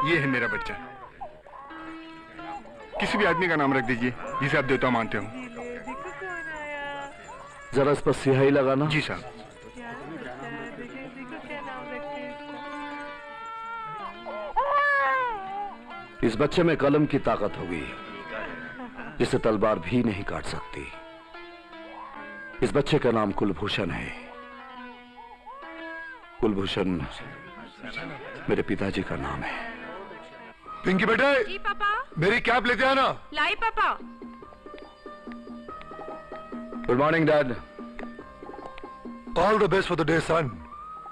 ये है मेरा बच्चा। किसी भी आदमी का नाम रख दीजिए जिसे आप देवता मानते हो। जरा इस पर स्याही लगाना। जी साहब। इस बच्चे में कलम की ताकत होगी जिसे तलवार भी नहीं काट सकती। इस बच्चे का नाम कुलभूषण है। कुलभूषण मेरे पिताजी का नाम है। पिंकी बेटे। जी पापा। मेरी कैप लेते आना। लाई पापा। Good morning dad. All the best for the day son.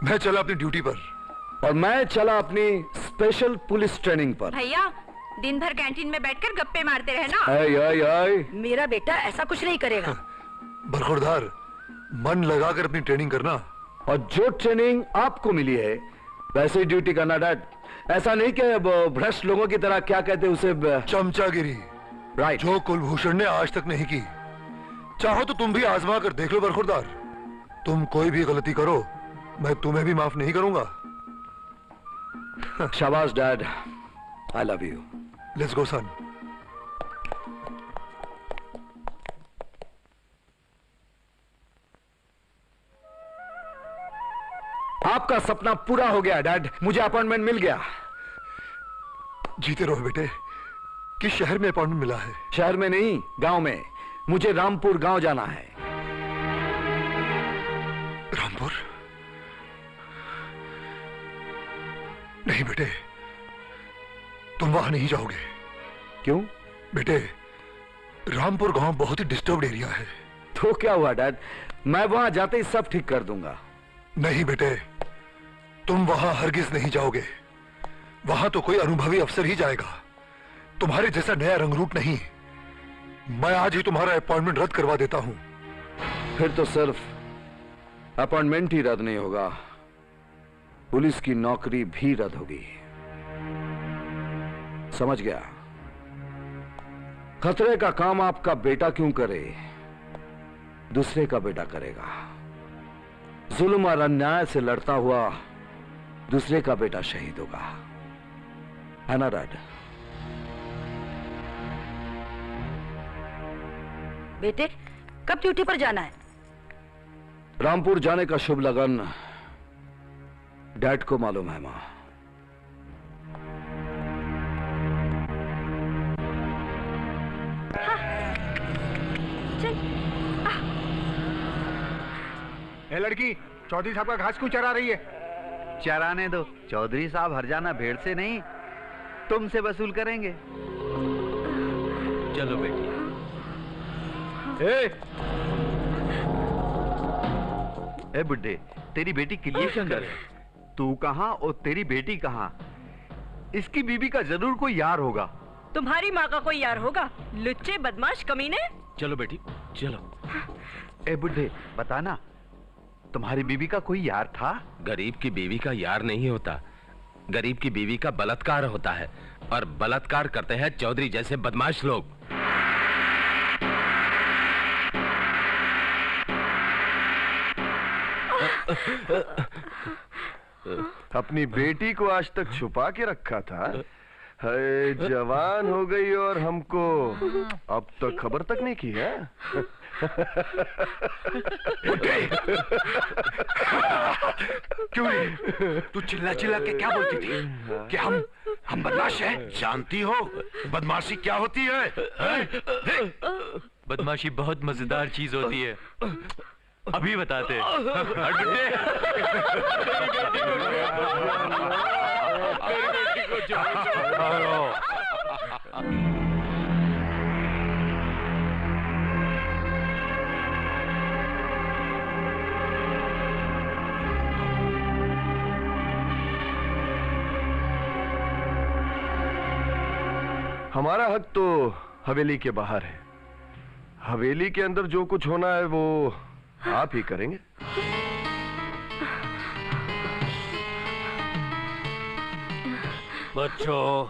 मैं चला अपनी ड्यूटी पर। और मैं चला अपनी स्पेशल पुलिस ट्रेनिंग पर। भैया दिन भर कैंटीन में बैठकर गप्पे मारते रहना। आय, आय, आय। मेरा बेटा ऐसा कुछ नहीं करेगा। बरखुरदार, मन लगाकर अपनी ट्रेनिंग करना। और जो ट्रेनिंग आपको मिली है वैसे ही ड्यूटी करना डैड। ऐसा नहीं कि भ्रष्ट लोगों की तरह क्या कहते उसे चमचागिरी। राइट। जो कुलभूषण ने आज तक नहीं की। चाहो तो तुम भी आजमा कर देख लो बरखुरदार। तुम कोई भी गलती करो मैं तुम्हें भी माफ नहीं करूंगा। शाबाश dad, I love you. Let's go son. आपका सपना पूरा हो गया डैड, मुझे अपॉइंटमेंट मिल गया। जीते रहो बेटे। किस शहर में अपॉइंटमेंट मिला है? शहर में नहीं, गांव में। मुझे रामपुर गांव जाना है। रामपुर? नहीं बेटे, तुम वहां नहीं जाओगे। क्यों? बेटे, रामपुर गांव बहुत ही डिस्टर्ब्ड एरिया है। तो क्या हुआ डैड, मैं वहां जाते ही सब ठीक कर दूंगा। नहीं बेटे, तुम वहां हरगिज नहीं जाओगे। वहां तो कोई अनुभवी अफसर ही जाएगा, तुम्हारे जैसा नया रंगरूट नहीं। मैं आज ही तुम्हारा अपॉइंटमेंट रद्द करवा देता हूं। फिर तो सिर्फ अपॉइंटमेंट ही रद्द नहीं होगा, पुलिस की नौकरी भी रद्द होगी। समझ गया? खतरे का काम आपका बेटा क्यों करे, दूसरे का बेटा करेगा। जुल्म और अन्याय से लड़ता हुआ दूसरे का बेटा शहीद होगा, है ना डैड? बेटे कब ड्यूटी पर जाना है? रामपुर जाने का शुभ लगन डैड को मालूम है मां। ए लड़की, चौधरी साहब का घास क्यों चरा रही है? चराने दो, चौधरी साहब हरजाना भेड़ से नहीं तुमसे वसूल करेंगे। चलो बेटी। ए बुड्ढे, तेरी बेटी क्लियर है। तू कहां और तेरी बेटी कहां? इसकी बीबी का जरूर कोई यार होगा। तुम्हारी माँ का कोई यार होगा, लुच्चे बदमाश कमीने। चलो बेटी चलो। ए बुड्ढे, बताना तुम्हारी बीवी का कोई यार था? गरीब की बीवी का यार नहीं होता, गरीब की बीवी का बलात्कार होता है, और बलात्कार करते हैं चौधरी जैसे बदमाश लोग। अपनी बेटी को आज तक छुपा के रखा था, है जवान हो गई और हमको अब तक खबर तक नहीं की है। क्यों नहीं? तू चिल्ला चिल्ला के क्या बोलती थी कि हम बदमाश हैं? जानती हो बदमाशी क्या होती है? बदमाशी बहुत मजेदार चीज होती है, अभी बताते हैं। हमारा हक तो हवेली के बाहर है, हवेली के अंदर जो कुछ होना है वो आप ही करेंगे। बच्चों,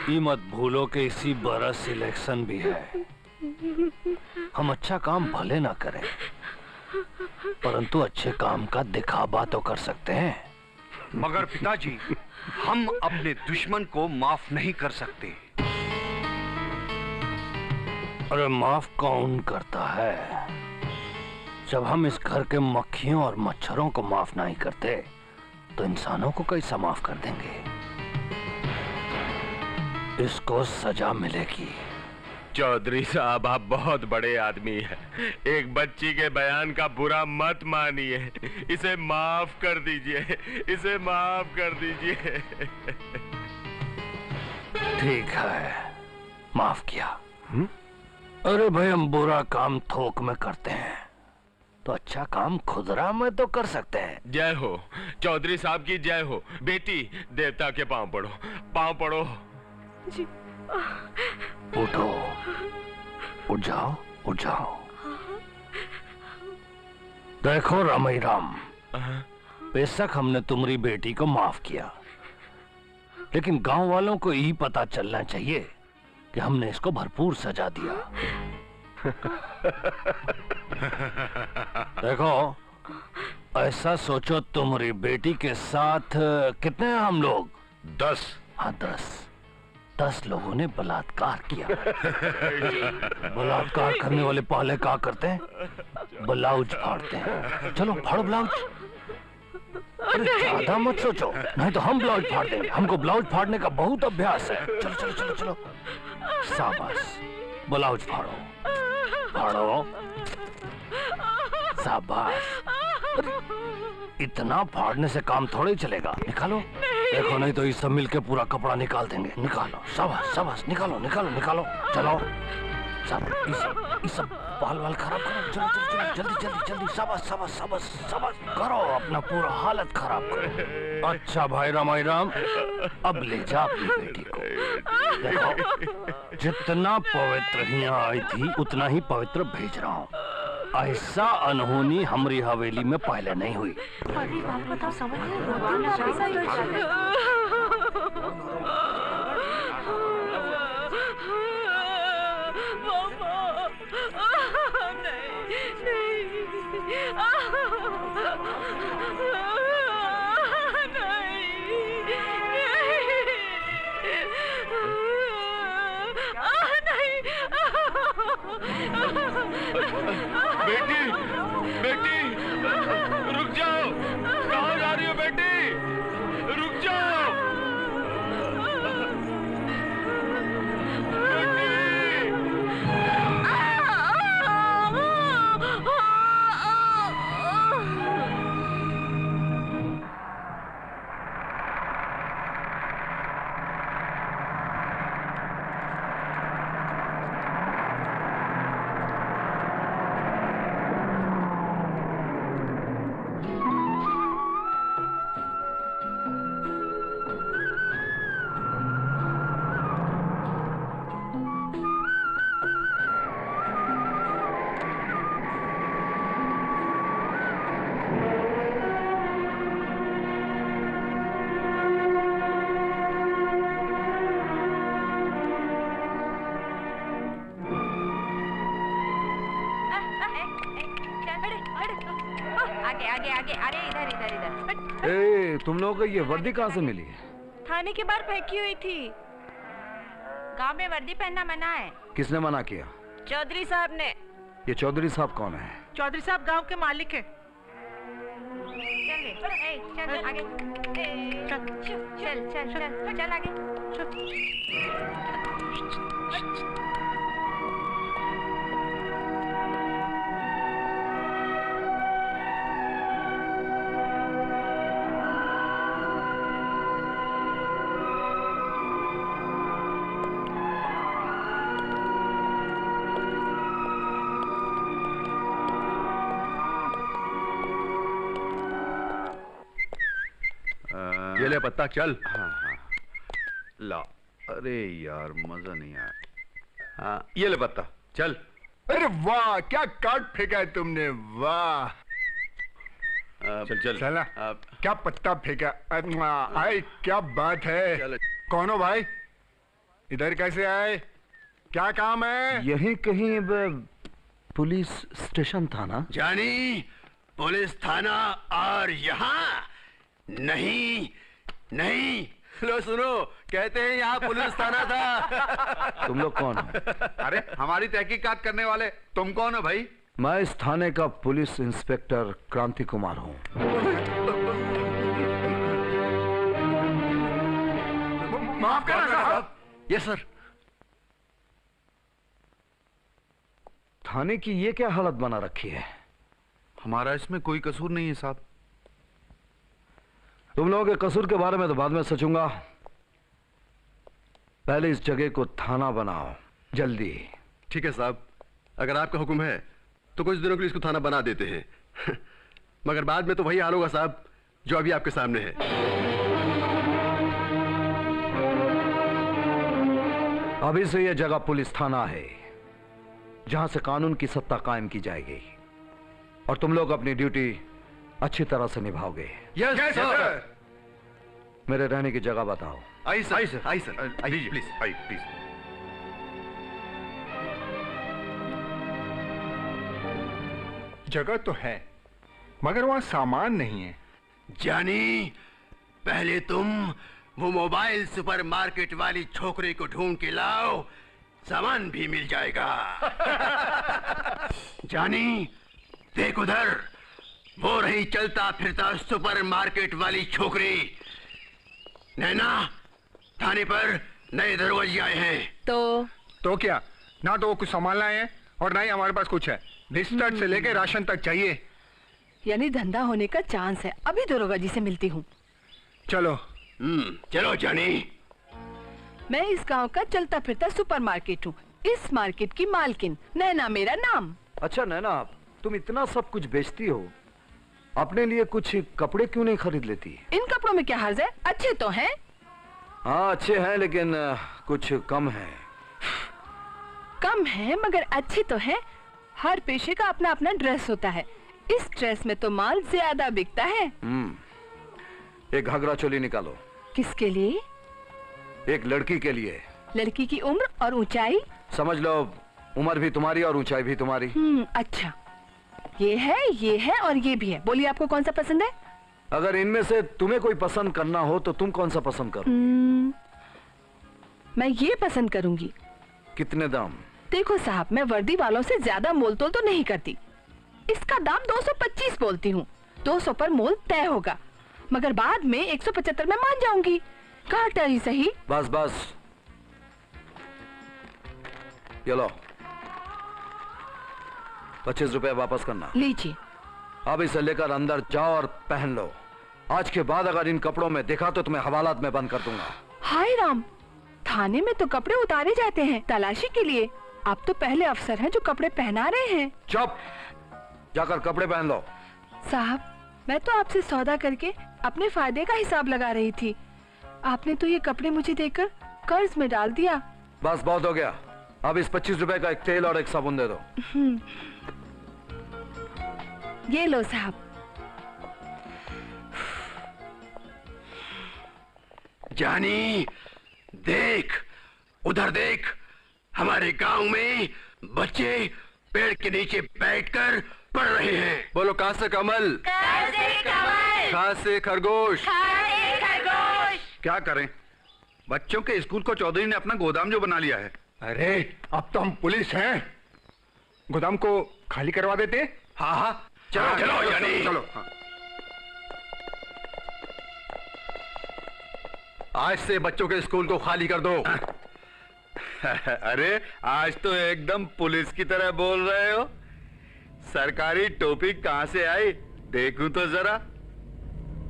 ये मत भूलो कि इसी बरस इलेक्शन भी है। हम अच्छा काम भले ना करें, परंतु अच्छे काम का दिखावा तो कर सकते हैं। मगर पिताजी, हम अपने दुश्मन को माफ नहीं कर सकते। अरे माफ कौन करता है? जब हम इस घर के मक्खियों और मच्छरों को माफ नहीं करते तो इंसानों को कैसा माफ कर देंगे? इसको सजा मिलेगी। चौधरी साहब, आप बहुत बड़े आदमी हैं। एक बच्ची के बयान का बुरा मत मानिए। इसे माफ कर दीजिए, इसे माफ कर दीजिए। ठीक है, माफ किया। अरे भाई, हम बुरा काम थोक में करते हैं तो अच्छा काम खुदरा में तो कर सकते हैं। जय हो चौधरी साहब की जय हो। बेटी, देवता के पांव पड़ो, पांव पड़ो। जी। उठो, उठ जाओ, उठ जाओ। देखो रामई राम, बेशक हमने तुम्हारी बेटी को माफ किया, लेकिन गांव वालों को यही पता चलना चाहिए कि हमने इसको भरपूर सजा दिया। देखो, ऐसा सोचो, तुम्हारी बेटी के साथ कितने हैं हम लोग? 10। हाँ, 10 लोगों ने बलात्कार किया। बलात्कार करने वाले पहले क्या करते हैं? ब्लाउज फाड़ते हैं। चलो फाड़ो ब्लाउज। अरे ज्यादा मत सोचो, नहीं तो हम ब्लाउज फाड़ देंगे। हमको ब्लाउज फाड़ने का बहुत अभ्यास है। चलो चलो चलो चलो, शाबाश, ब्लाउज फाड़ो, फाड़ो, शाबाश। इतना फाड़ने से काम थोड़े ही चलेगा। निकालो, देखो, नहीं तो ये सब मिलके पूरा कपड़ा निकाल देंगे। निकालो, शाबाश शाबाश, निकालो निकालो निकालो। चलो, सब ये सब बाल खराब करो। चलो चलो चलो, जल्दी जल्दी जल्दी, शाबाश शाबाश शाबाश शाबाश, करो अपना पूरा हालत खराब करो। अच्छा भाई रामाई राम, अब ले जा अपनी बेटी को। देखो, जितना पवित्र यहाँ आई थी उतना ही पवित्र भेज रहा हूँ। ऐसा अनहोनी हमारी हवेली में पहले नहीं हुई। बेटी, बेटी, रुक जाओ। कहाँ जा रही हो बेटी? रुक जाओ आगे आगे, अरे इधर इधर इधर। ए, तुम लोगों को ये वर्दी कहाँ से मिली? थाने के बाहर फेंकी हुई थी। गांव में वर्दी पहनना मना है। किसने मना किया? चौधरी साहब ने। ये चौधरी साहब कौन है? चौधरी साहब गांव के मालिक है। चल आगे, चल चल चल चल चल आगे। ये ले पत्ता, चल। हाँ हाँ, ला। अरे यार, मजा नहीं आया। हाँ, ये ले पत्ता, चल। अरे वाह, क्या काट फेंका है तुमने, वाह। चल चल चला, क्या पत्ता फेंका। आए, क्या बात है। कौन हो भाई? इधर कैसे आए? क्या काम है? यही कहीं पुलिस स्टेशन था ना? जानी, पुलिस थाना और यहाँ नहीं नहीं, लो सुनो, कहते हैं यहाँ पुलिस थाना था। तुम लोग कौन हो? अरे हमारी तहकीकात करने वाले तुम कौन हो भाई? मैं इस थाने का पुलिस इंस्पेक्टर क्रांति कुमार हूँ। माफ करना साहब। Yes sir. थाने की ये क्या हालत बना रखी है? हमारा इसमें कोई कसूर नहीं है साहब। तुम लोगों के कसूर के बारे में तो बाद में सोचूंगा, पहले इस जगह को थाना बनाओ जल्दी। ठीक है साहब, अगर आपका हुक्म है तो कुछ दिनों के लिए इसको थाना बना देते हैं। मगर बाद में तो वही हाल होगा साहब जो अभी आपके सामने है। अभी से यह जगह पुलिस थाना है, जहां से कानून की सत्ता कायम की जाएगी और तुम लोग अपनी ड्यूटी अच्छी तरह से निभाओगे। Yes sir. मेरे रहने की जगह बताओ। आई सर, आई सर, आई सर, दीजिए प्लीज। I please. जगह तो है मगर वहां सामान नहीं है। जानी, पहले तुम वो मोबाइल सुपरमार्केट वाली छोकरी को ढूंढ के लाओ, सामान भी मिल जाएगा। जानी, देख उधर, वो रही चलता फिरता सुपरमार्केट वाली छोकरी। नैना, थाने पर नए दरोगाजी आए हैं। तो क्या, ना तो वो कुछ सामान लाए हैं और ना ही हमारे पास कुछ है। बिस्तर से लेके राशन तक चाहिए। यानी धंधा होने का चांस है। अभी दरोगा जी से मिलती हूँ। चलो। चलो जानी। मैं इस गांव का चलता फिरता सुपरमार्केट हूँ। इस मार्केट की मालकिन, नैना मेरा नाम। अच्छा नैना, तुम इतना सब कुछ बेचती हो, अपने लिए कुछ कपड़े क्यों नहीं खरीद लेती? इन कपड़ों में क्या हर्ज है? अच्छे तो हैं। हाँ अच्छे हैं, लेकिन कुछ कम है। कम है मगर अच्छे तो हैं। हर पेशे का अपना अपना ड्रेस होता है। इस ड्रेस में तो माल ज्यादा बिकता है। एक घाघरा चोली निकालो। किसके लिए? एक लड़की के लिए। लड़की की उम्र और ऊंचाई? समझ लो, उम्र भी तुम्हारी और ऊंचाई भी तुम्हारी। अच्छा, ये है और ये भी है। बोलिए आपको कौन सा पसंद है? अगर इनमें से तुम्हें कोई पसंद करना हो तो तुम कौन सा पसंद करो? मैं ये पसंद करूंगी। कितने दाम? देखो साहब, मैं वर्दी वालों से ज्यादा मोल तोल तो नहीं करती। इसका दाम 225 बोलती हूँ। 200 पर मोल तय होगा, मगर बाद में 175 में मान जाऊंगी। घाटा ही सही। बस बस, ये लो 25 रुपए वापस करना। लीजिए। अब इसे लेकर अंदर जाओ और पहन लो। आज के बाद अगर इन कपड़ों में देखा तो तुम्हें हवालात में बंद कर दूंगा। हाय राम, थाने में तो कपड़े उतारे जाते हैं तलाशी के लिए। आप तो पहले अफसर हैं जो कपड़े पहना रहे हैं। चुप, जाकर कपड़े पहन लो। साहब, मैं तो आपसे सौदा करके अपने फायदे का हिसाब लगा रही थी। आपने तो ये कपड़े मुझे देकर कर्ज में डाल दिया। बस बहुत हो गया। अब इस 25 रुपए का एक तेल और एक साबुन दे दो। ये लो साहब। जानी, देख उधर देख, हमारे गांव में बच्चे पेड़ के नीचे बैठकर पढ़ रहे हैं। बोलो, कहां से कमल, कहां से खरगोश। क्या करें, बच्चों के स्कूल को चौधरी ने अपना गोदाम जो बना लिया है। अरे अब तो हम पुलिस हैं, गोदाम को खाली करवा देते। हाँ हाँ, चलो चलो जानी, चलो। हाँ। आज से बच्चों के स्कूल को खाली कर दो। अरे आज तो एकदम पुलिस की तरह बोल रहे हो। सरकारी टोपी कहां से आई, देखूं तो जरा,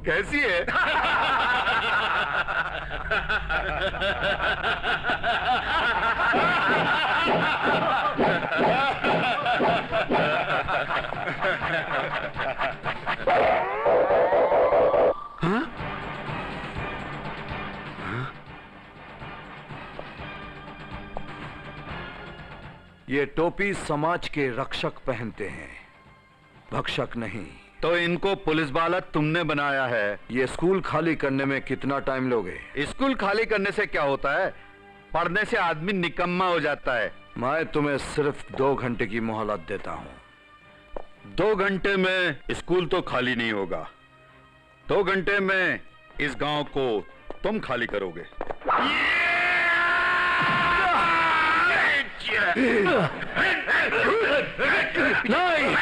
कैसी है? ये टोपी समाज के रक्षक पहनते हैं, भक्षक नहीं। तो इनको पुलिस वाला तुमने बनाया है। ये स्कूल खाली करने में कितना टाइम लोगे? स्कूल खाली करने से क्या होता है, पढ़ने से आदमी निकम्मा हो जाता है। मैं तुम्हें सिर्फ 2 घंटे की मोहलत देता हूँ। 2 घंटे में स्कूल तो खाली नहीं होगा। 2 घंटे में इस गांव को तुम खाली करोगे। नहीं।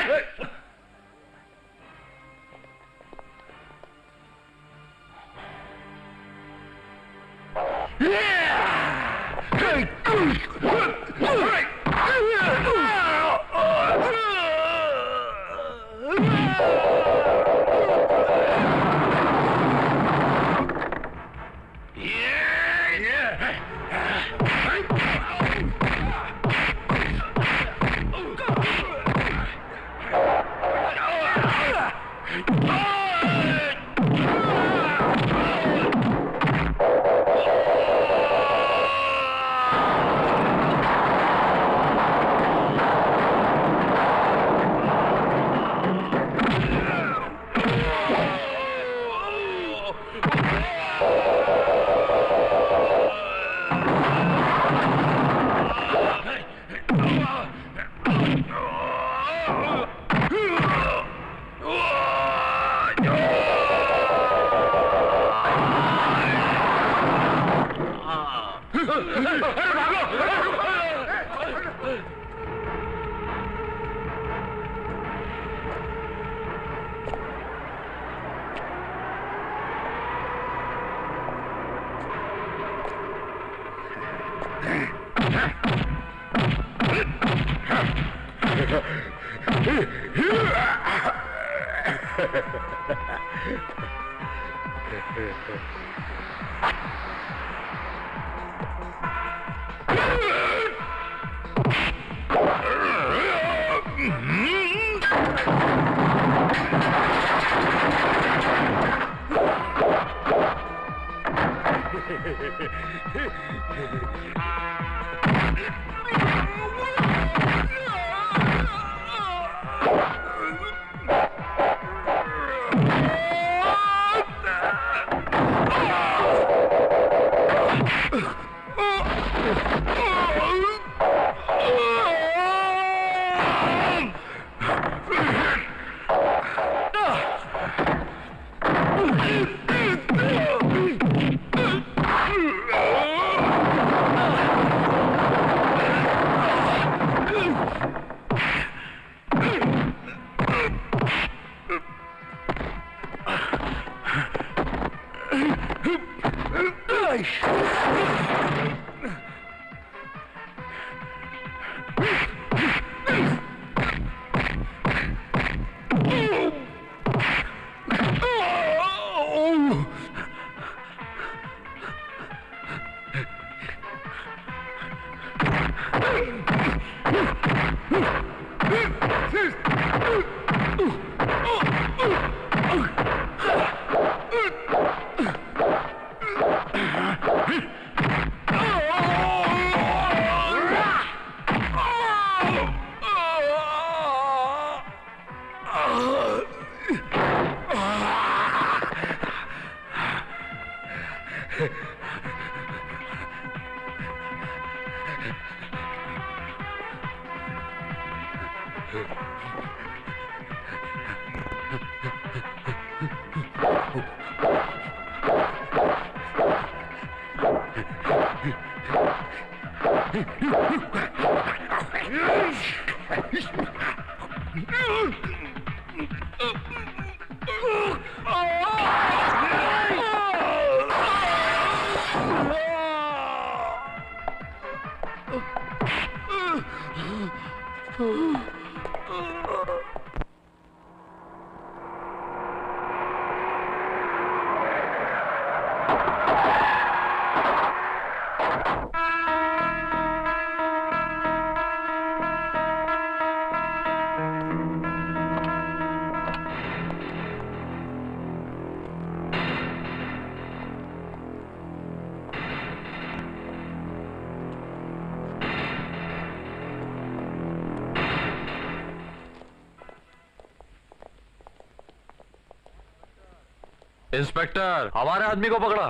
इंस्पेक्टर, हमारे आदमी को पकड़ा।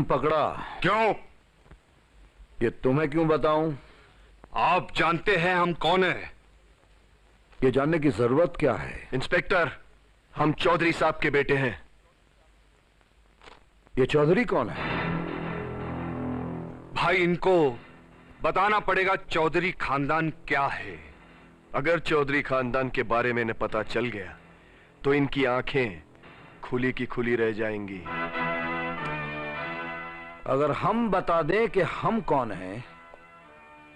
पकड़ा। क्यों? ये तुम्हें क्यों बताऊं? आप जानते हैं हम कौन है? ये जानने की जरूरत क्या है? इंस्पेक्टर, हम चौधरी साहब के बेटे हैं। ये चौधरी कौन है? भाई इनको बताना पड़ेगा चौधरी खानदान क्या है। अगर चौधरी खानदान के बारे में इन्हें पता चल गया तो इनकी आंखें खुली की खुली रह जाएंगी। अगर हम बता दें कि हम कौन हैं,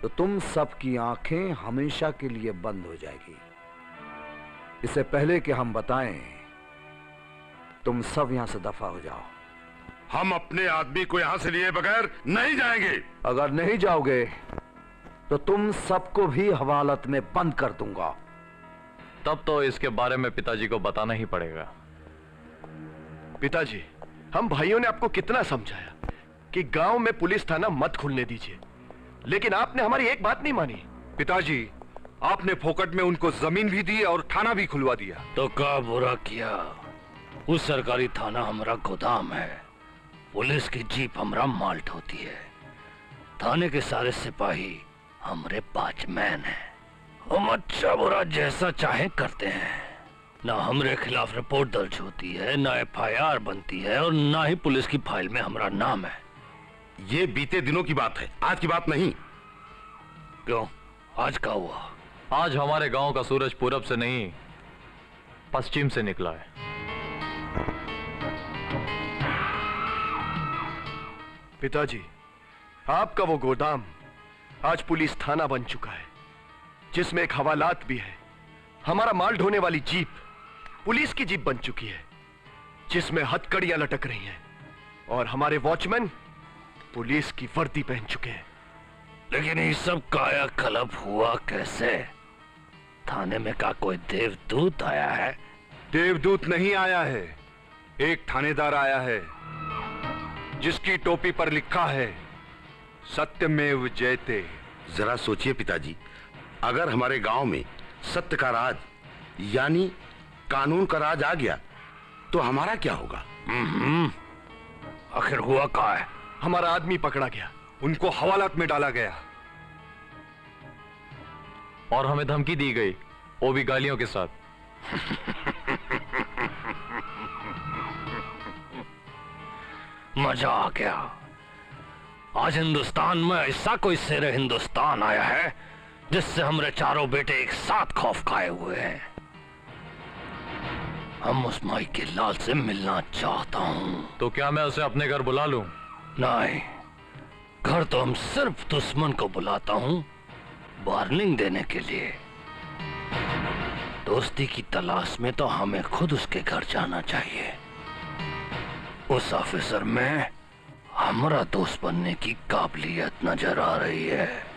तो तुम सबकी आंखें हमेशा के लिए बंद हो जाएगी। इससे पहले कि हम बताएं, तुम सब यहां से दफा हो जाओ। हम अपने आदमी को यहां से लिए बगैर नहीं जाएंगे। अगर नहीं जाओगे तो तुम सबको भी हवालत में बंद कर दूंगा। तब तो इसके बारे में पिताजी को बताना ही पड़ेगा। पिताजी, हम भाइयों ने आपको कितना समझाया कि गांव में पुलिस थाना मत खुलने दीजिए, लेकिन आपने हमारी एक बात नहीं मानी। पिताजी, आपने फोकट में उनको जमीन भी दी और थाना भी खुलवा दिया। तो का बुरा किया। उस सरकारी थाना हमारा गोदाम है, पुलिस की जीप हमरा माल ढोती है, थाने के सारे सिपाही हमरे वॉचमैन हैं। हम अच्छा बुरा जैसा चाहे करते हैं। ना हमरे खिलाफ रिपोर्ट दर्ज होती है, ना FIR बनती है, और ना ही पुलिस की फाइल में हमारा नाम है। ये बीते दिनों की बात है, आज की बात नहीं। क्यों, आज क्या हुआ? आज हमारे गांव का सूरज पूरब से नहीं पश्चिम से निकला है। पिताजी, आपका वो गोदाम आज पुलिस थाना बन चुका है, जिसमें एक हवालात भी है। हमारा माल ढोने वाली जीप पुलिस की जीप बन चुकी है, जिसमें हथकड़ियां लटक रही हैं, और हमारे वॉचमैन पुलिस की वर्दी पहन चुके हैं। लेकिन ये सब कायाकल्प हुआ कैसे? थाने में का कोई देवदूत आया है? देवदूत नहीं आया है, एक थानेदार आया है, जिसकी टोपी पर लिखा है सत्यमेव जयते। जरा सोचिए पिताजी, अगर हमारे गांव में सत्य का राज यानी कानून का राज आ गया तो हमारा क्या होगा? आखिर हुआ क्या है? हमारा आदमी पकड़ा गया, उनको हवालात में डाला गया, और हमें धमकी दी गई, वो भी गालियों के साथ। मजा आ गया। आज हिंदुस्तान में ऐसा कोई शेर हिंदुस्तान आया है जिससे हमारे चारों बेटे एक साथ खौफ खाए हुए हैं। हम उस माई के लाल से मिलना चाहता हूं। तो क्या मैं उसे अपने घर बुला लूं? नहीं, घर तो हम सिर्फ दुश्मन को बुलाता हूं, वार्निंग देने के लिए। दोस्ती की तलाश में तो हमें खुद उसके घर जाना चाहिए। उस ऑफिसर में हमारा दोस्त बनने की काबिलियत नजर आ रही है।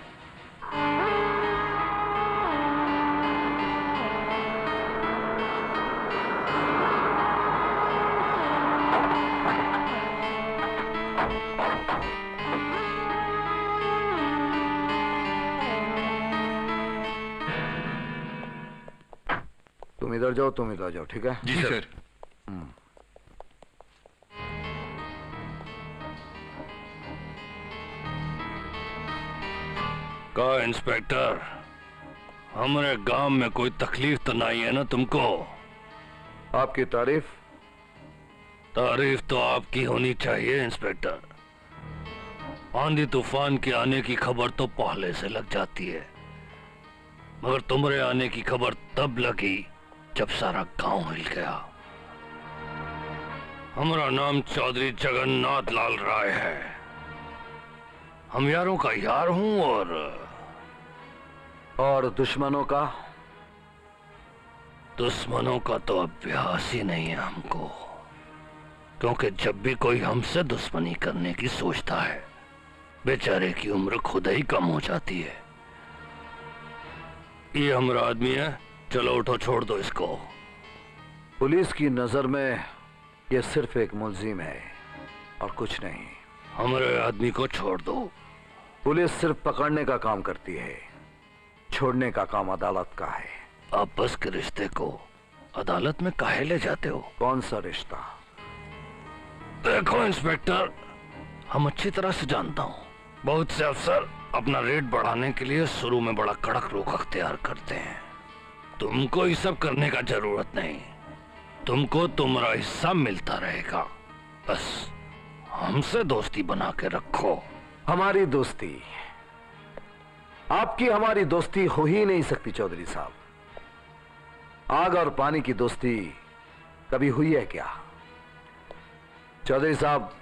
तुम इधर जाओ, तुम इधर जाओ, ठीक है? जी सर। का इंस्पेक्टर, हमारे गांव में कोई तकलीफ तो नहीं है ना तुमको? आपकी तारीफ? तारीफ तो आपकी होनी चाहिए इंस्पेक्टर। आंधी तूफान के आने की खबर तो पहले से लग जाती है, मगर तुम्हारे आने की खबर तब लगी जब सारा गांव हिल गया। हमारा नाम चौधरी जगन्नाथ लाल राय है। हम यारों का यार हूं, और दुश्मनों का? दुश्मनों का तो अभ्यास ही नहीं है हमको, क्योंकि जब भी कोई हमसे दुश्मनी करने की सोचता है, बेचारे की उम्र खुद ही कम हो जाती है। ये हमारा आदमी है, चलो उठो, छोड़ दो इसको। पुलिस की नजर में ये सिर्फ एक मुलजिम है और कुछ नहीं। हमारे आदमी को छोड़ दो। पुलिस सिर्फ पकड़ने का काम करती है, छोड़ने का काम अदालत का है। आपस के रिश्ते को अदालत में काहे ले जाते हो? कौन सा रिश्ता? देखो इंस्पेक्टर, हम अच्छी तरह से जानता हूँ, बहुत से अफसर अपना रेट बढ़ाने के लिए शुरू में बड़ा कड़क रुख अख्तियार करते हैं। तुमको ये सब करने का जरूरत नहीं। तुमको तुम्हारा हिस्सा मिलता रहेगा। बस हमसे दोस्ती बना के रखो। हमारी दोस्ती, आपकी हमारी दोस्ती हो ही नहीं सकती चौधरी साहब। आग और पानी की दोस्ती कभी हुई है क्या? चौधरी साहब,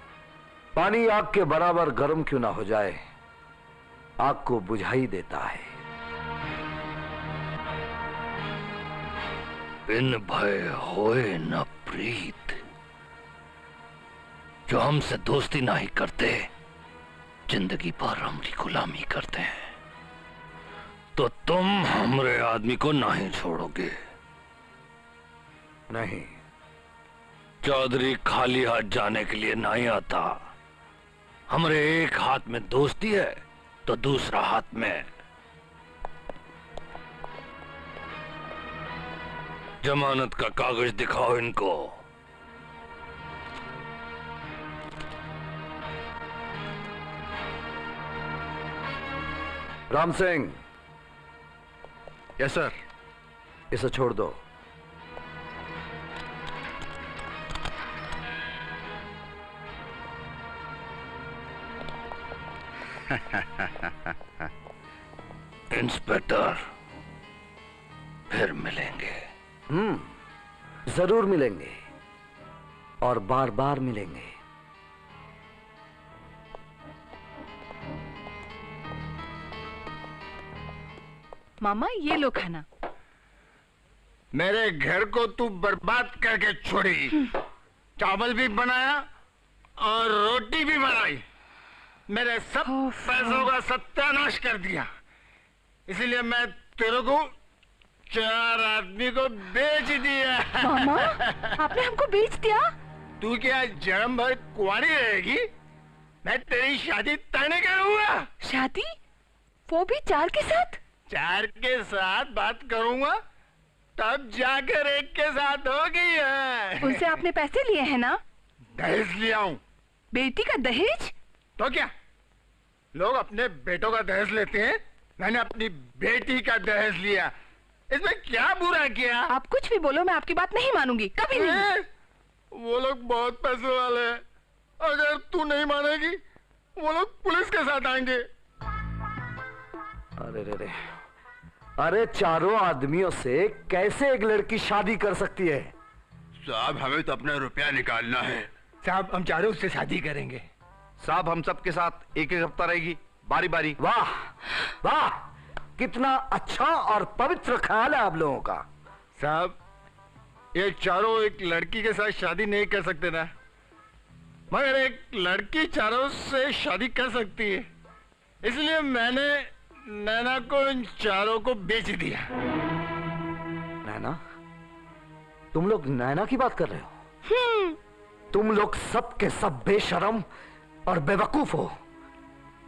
पानी आग के बराबर गर्म क्यों ना हो जाए, आग को बुझा ही देता है। बिन भय होए न प्रीत। जो हमसे दोस्ती नहीं करते, जिंदगी भर हमारी गुलामी करते हैं, तो तुम हमरे आदमी को नहीं छोड़ोगे। नहीं, चौधरी खाली हाथ जाने के लिए नहीं आता। हमरे एक हाथ में दोस्ती है तो दूसरा हाथ में जमानत का कागज दिखाओ इनको। राम सिंह। Yes sir. इसे छोड़ दो। इंस्पेक्टर, फिर मिलेंगे। जरूर मिलेंगे और बार बार मिलेंगे। मामा ये लो खाना। मेरे घर को तू बर्बाद करके छोड़ी। चावल भी बनाया और रोटी भी बनाई। मेरे सब पैसों का सत्यानाश कर दिया। इसलिए मैं तेरे को 4 आदमी को बेच दिया। मामा, आपने हमको बेच दिया? तू क्या जन्म भर कुंवारी रहेगी? मैं तेरी शादी तय नहीं करूंगा। शादी? वो भी 4 के साथ? 4 के साथ बात करूंगा तब जाकर 1 के साथ होगी। उनसे आपने पैसे लिए हैं ना? दहेज लिया हूँ। बेटी का दहेज? तो क्या, लोग अपने बेटों का दहेज लेते हैं, मैंने अपनी बेटी का दहेज लिया। इसमें क्या बुरा किया? आप कुछ भी बोलो, मैं आपकी बात नहीं मानूंगी, कभी नहीं। वो लोग बहुत पैसे वाले हैं। अगर तू नहीं मानेगी, वो लोग पुलिस के साथ आएंगे। अरे रे रे, अरे 4 आदमियों से कैसे एक लड़की शादी कर सकती है? साहब, हमें तो अपना रुपया निकालना है। साहब, हम 4 से शादी करेंगे। साहब, हम सबके साथ एक हफ्ता रहेगी, बारी बारी। वाह वाह, कितना अच्छा और पवित्र ख्याल है आप लोगों का। साहब, ये 4 एक लड़की के साथ शादी नहीं कर सकते ना, मगर एक लड़की 4 से शादी कर सकती है। इसलिए मैंने नैना को इन 4 को बेच दिया। नैना? तुम लोग नैना की बात कर रहे हो? तुम लोग सब के सब बेशरम और बेवकूफ हो।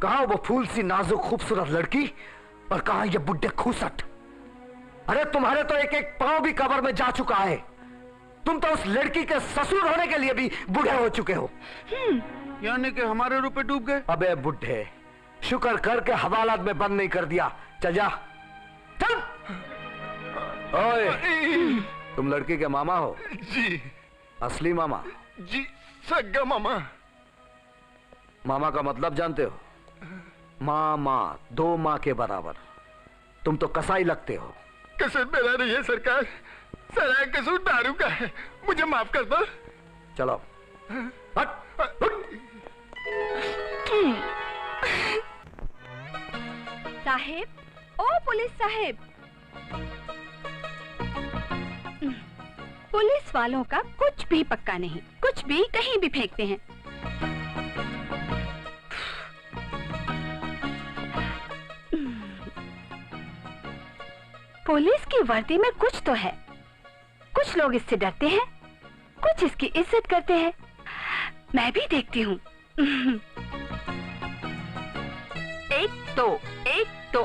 कहां वो फूल सी नाजुक खूबसूरत लड़की और कहां ये बुड्ढे खूसट। अरे तुम्हारे तो एक एक पांव भी कब्र में जा चुका है। तुम तो उस लड़की के ससुर होने के लिए भी बूढ़े हो चुके हो। यानी कि हमारे रुपए डूब गए? अबे बुड्ढे, शुक्र करके हवालात में बंद नहीं कर दिया। चल जा, चल। ओए, तुम लड़की के मामा हो? जी। असली मामा? जी, सगा मामा। मामा का मतलब जानते हो? मामा, 2 माँ के बराबर। तुम तो कसाई लगते हो। कसर मेरा नहीं है सरकार, सारा कसूर दारू का है, मुझे माफ कर दो। चलो हट, साहेब, ओ पुलिस साहेब, पुलिस वालों का कुछ भी पक्का नहीं, कुछ भी कहीं भी फेंकते हैं। पुलिस की वर्दी में कुछ तो है। कुछ लोग इससे डरते हैं, कुछ इसकी इज्जत करते हैं। मैं भी देखती हूँ। एक तो एक तो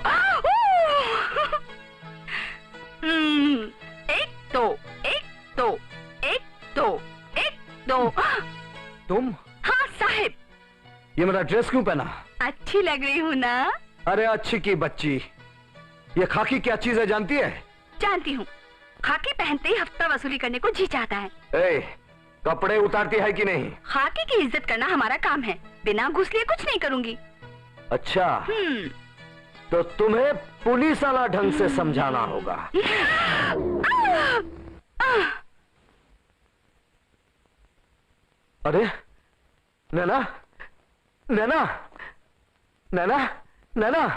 तुम? हाँ साहिब। ये मेरा ड्रेस क्यों पहना? अच्छी लग रही हूँ ना? अरे अच्छी की बच्ची, ये खाकी क्या चीज है जानती है? जानती हूँ, खाकी पहन पहनते ही हफ्ता वसूली करने को जी चाहता है। ए, कपड़े उतारती है कि नहीं? खाकी की इज्जत करना हमारा काम है, बिना घूस लिए कुछ नहीं करूंगी। अच्छा, तो तुम्हें पुलिस वाला ढंग से समझाना होगा। अरे नैना, नैना, नैना, नैना,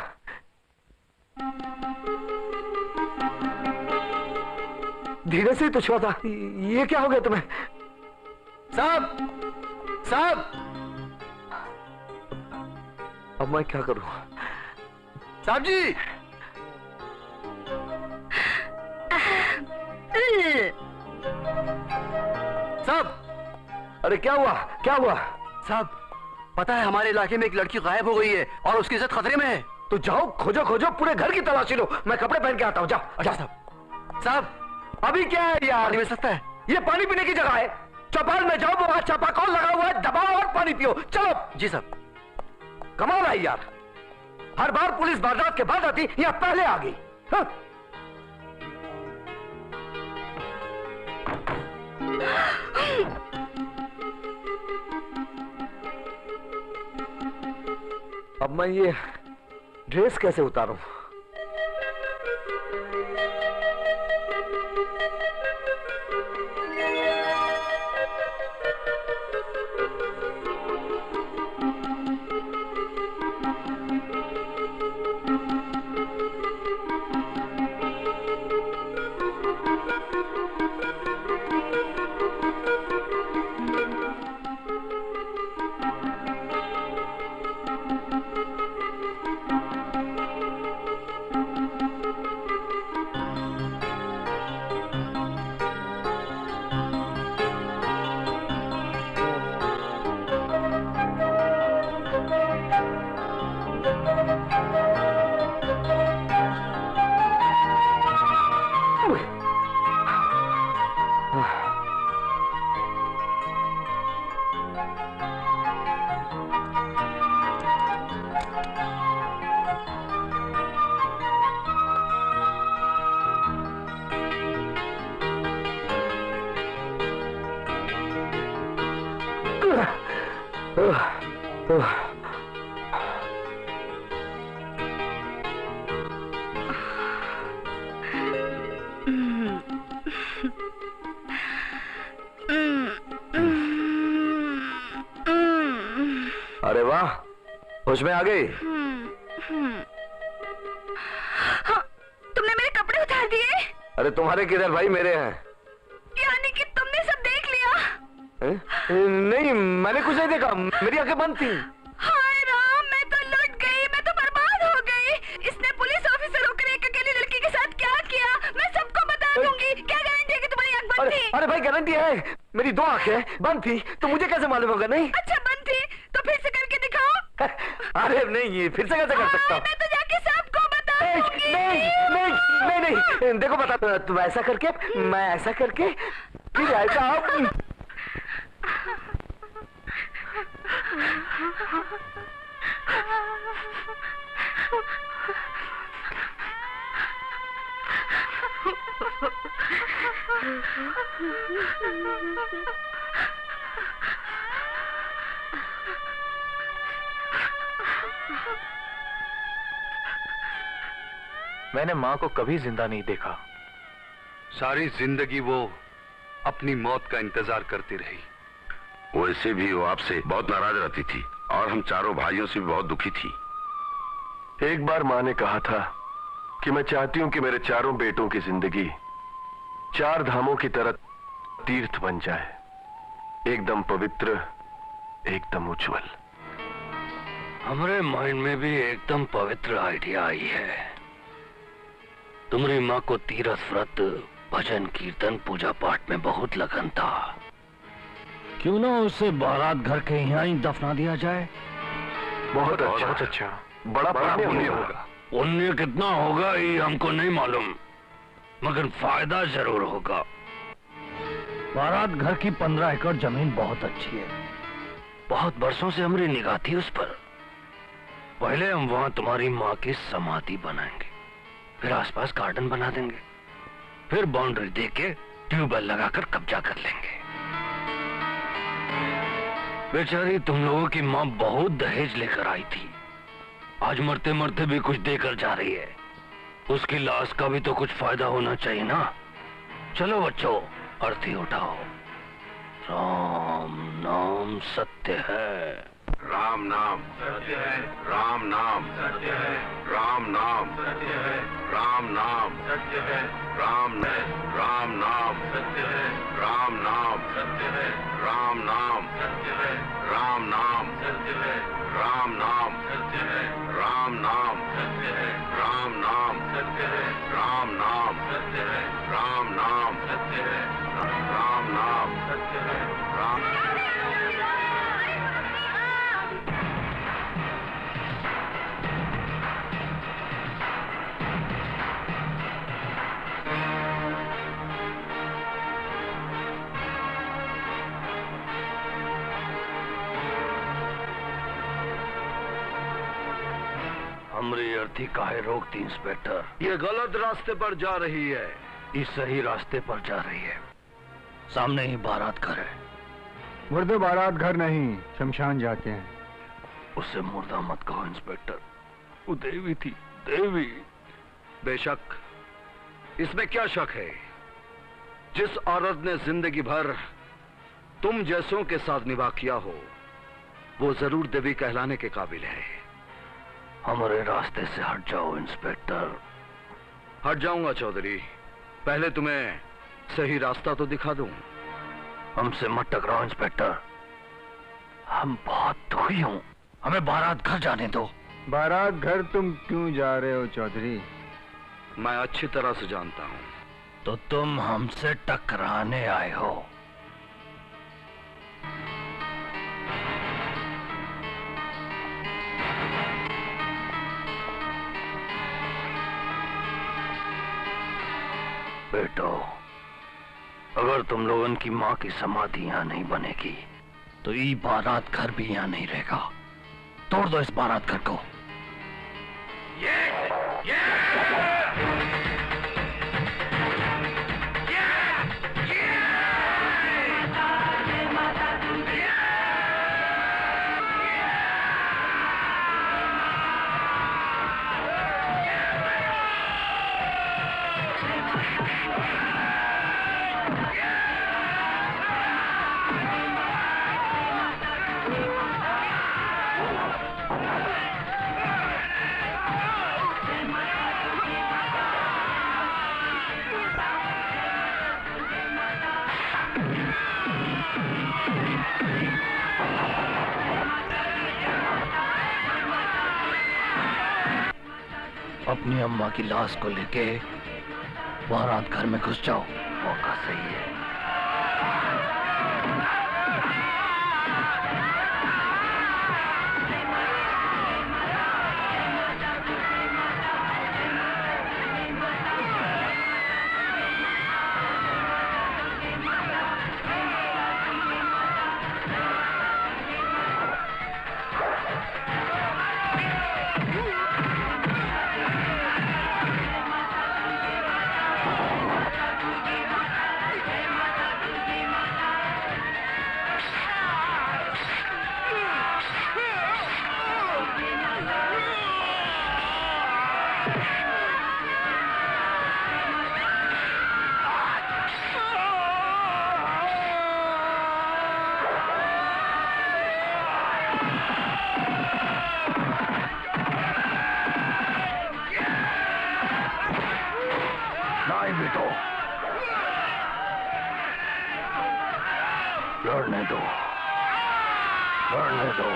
धीरे से तो छुआ था, ये क्या हो गया तुम्हें? साहब, साहब, अब मैं क्या करूं? साहब जी, साहब, अरे क्या हुआ, क्या हुआ? साहब, पता है हमारे इलाके में एक लड़की गायब हो गई है और उसकी इज्जत खतरे में है। तो जाओ, खोजो खोजो, पूरे घर की तलाशी लो, मैं कपड़े पहन के आता हूँ। जाओ। अच्छा साहब। साहब, अभी क्या है यार? पानी मिल सकता है? ये पानी पीने की जगह है। चौपाल में जाओ, वहां चापाकल लगा हुआ है, दबाओ और पानी पियो। चलो। जी साहब। कमाल है यार, हर बार पुलिस वारदात के बाद आती, या पहले आ गई। हाँ? अब मैं ये ड्रेस कैसे उतारूं? अरे वाह, होश में आ गई। हाँ, तुमने मेरे कपड़े उतार दिए? अरे तुम्हारे किधर भाई, मेरे हैं। यानी कि तुमने सब देख लिया? नहीं, मैंने कुछ नहीं देखा, मेरी आंखें बंद थी। हाय राम, मैं तो लुट गई, मैं तो बर्बाद हो गई। इसने पुलिस ऑफिसर होकर एक अकेली लड़की के साथ क्या किया, मैं सबको बता दूंगी। क्या गारंटी है कि तुम्हारी आंख बंद थी? अरे भाई, गारंटी है, मेरी दो आंखें बंद थी, तो मुझे कैसे मालूम होगा? नहीं। अच्छा, बंद थी तो फिर से करके दिखाओ। अरे नहीं, फिर से कैसे कर सकता हूँ? मैं तो जाके सबको बता दूंगी। नहीं नहीं नहीं नहीं, देखो बता, तुम ऐसा करके, मैं ऐसा करके, फिर ऐसा। मैंने माँ को कभी जिंदा नहीं देखा। सारी जिंदगी वो अपनी मौत का इंतजार करती रही। वैसे भी वो आपसे बहुत नाराज रहती थी और हम चारों भाइयों से भी बहुत दुखी थी। एक बार माँ ने कहा था कि मैं चाहती हूं कि मेरे चारों बेटों की जिंदगी 4 धामों की तरह तीर्थ बन जाए, एकदम पवित्र, एकदम उज्जवल। हमारे माइंड में भी एकदम पवित्र आइडिया आई है। तुम्हारी माँ को तीर्थ व्रत, भजन कीर्तन, पूजा पाठ में बहुत लगन था। क्यों ना उसे बारात घर के यहाँ ही दफना दिया जाए? बहुत अच्छा, बड़ा पुण्य होगा। पुण्य कितना होगा ये हमको नहीं मालूम, मगर फायदा जरूर होगा। बारात घर की 15 एकड़ जमीन बहुत अच्छी है। बहुत बरसों से हमारी निगाह थी उस पर। पहले हम वहां तुम्हारी माँ की समाधि बनाएंगे, फिर आसपास गार्डन बना देंगे, फिर बाउंड्री देके ट्यूबवेल लगाकर कब्जा कर लेंगे। बेचारी तुम लोगों की माँ बहुत दहेज लेकर आई थी, आज मरते मरते भी कुछ देकर जा रही है। उसकी लाश का भी तो कुछ फायदा होना चाहिए ना। चलो बच्चों, अर्थी उठाओ। राम नाम सत्य है। राम नाम सत्य है। राम नाम सत्य है। राम नाम सत्य है। राम नाम सत्य है। राम नाम सत्य है। राम नाम सत्य है। राम नाम सत्य है। राम नाम सत्य है। राम नाम सत्य है। राम नाम सत्य है। राम नाम सत्य है। राम नाम सत्य है। राम नाम सत्य है। राम नाम सत्य है। राम हमरी अर्थी काहे रोकती इंस्पेक्टर? ये गलत रास्ते पर जा रही है। इस सही रास्ते पर जा रही है। सामने ही बारात घर है। मुर्दे बारात घर नहीं, शमशान जाते हैं। उससे मुर्दा मत कहो इंस्पेक्टर, वो देवी थी, देवी। बेशक, इसमें क्या शक है? जिस औरत ने जिंदगी भर तुम जैसों के साथ निभा किया हो, वो जरूर देवी कहलाने के काबिल है। हमारे रास्ते से हट जाओ इंस्पेक्टर। हट जाऊंगा चौधरी, पहले तुम्हें सही रास्ता तो दिखा दूं। हमसे मत टकराओ इंस्पेक्टर, हम बहुत दुखी हूं। हमें बारात घर जाने दो। बारात घर तुम क्यों जा रहे हो चौधरी? मैं अच्छी तरह से जानता हूं। तो तुम हमसे टकराने आए हो? बेटो, अगर तुम लोगों की माँ की समाधि यहाँ नहीं बनेगी तो ये बारात घर भी यहाँ नहीं रहेगा। तोड़ दो इस बारात घर को। अपनी अम्मा की लाश को लेके बारात घर में घुस जाओ, मौका सही है। लड़ने दो, लड़ने दो।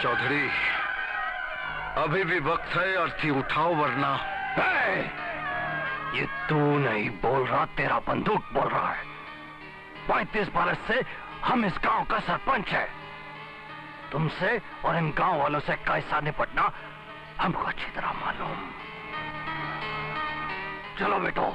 चौधरी, अभी भी वक्त है, अर्थी उठाओ वरना। ये तू नहीं बोल रहा, तेरा बंदूक बोल रहा है। 35 बरस से हम इस गांव का सरपंच है। तुमसे और इन गांव वालों से कैसा निपटना हमको अच्छी तरह मालूम। चलो बेटो।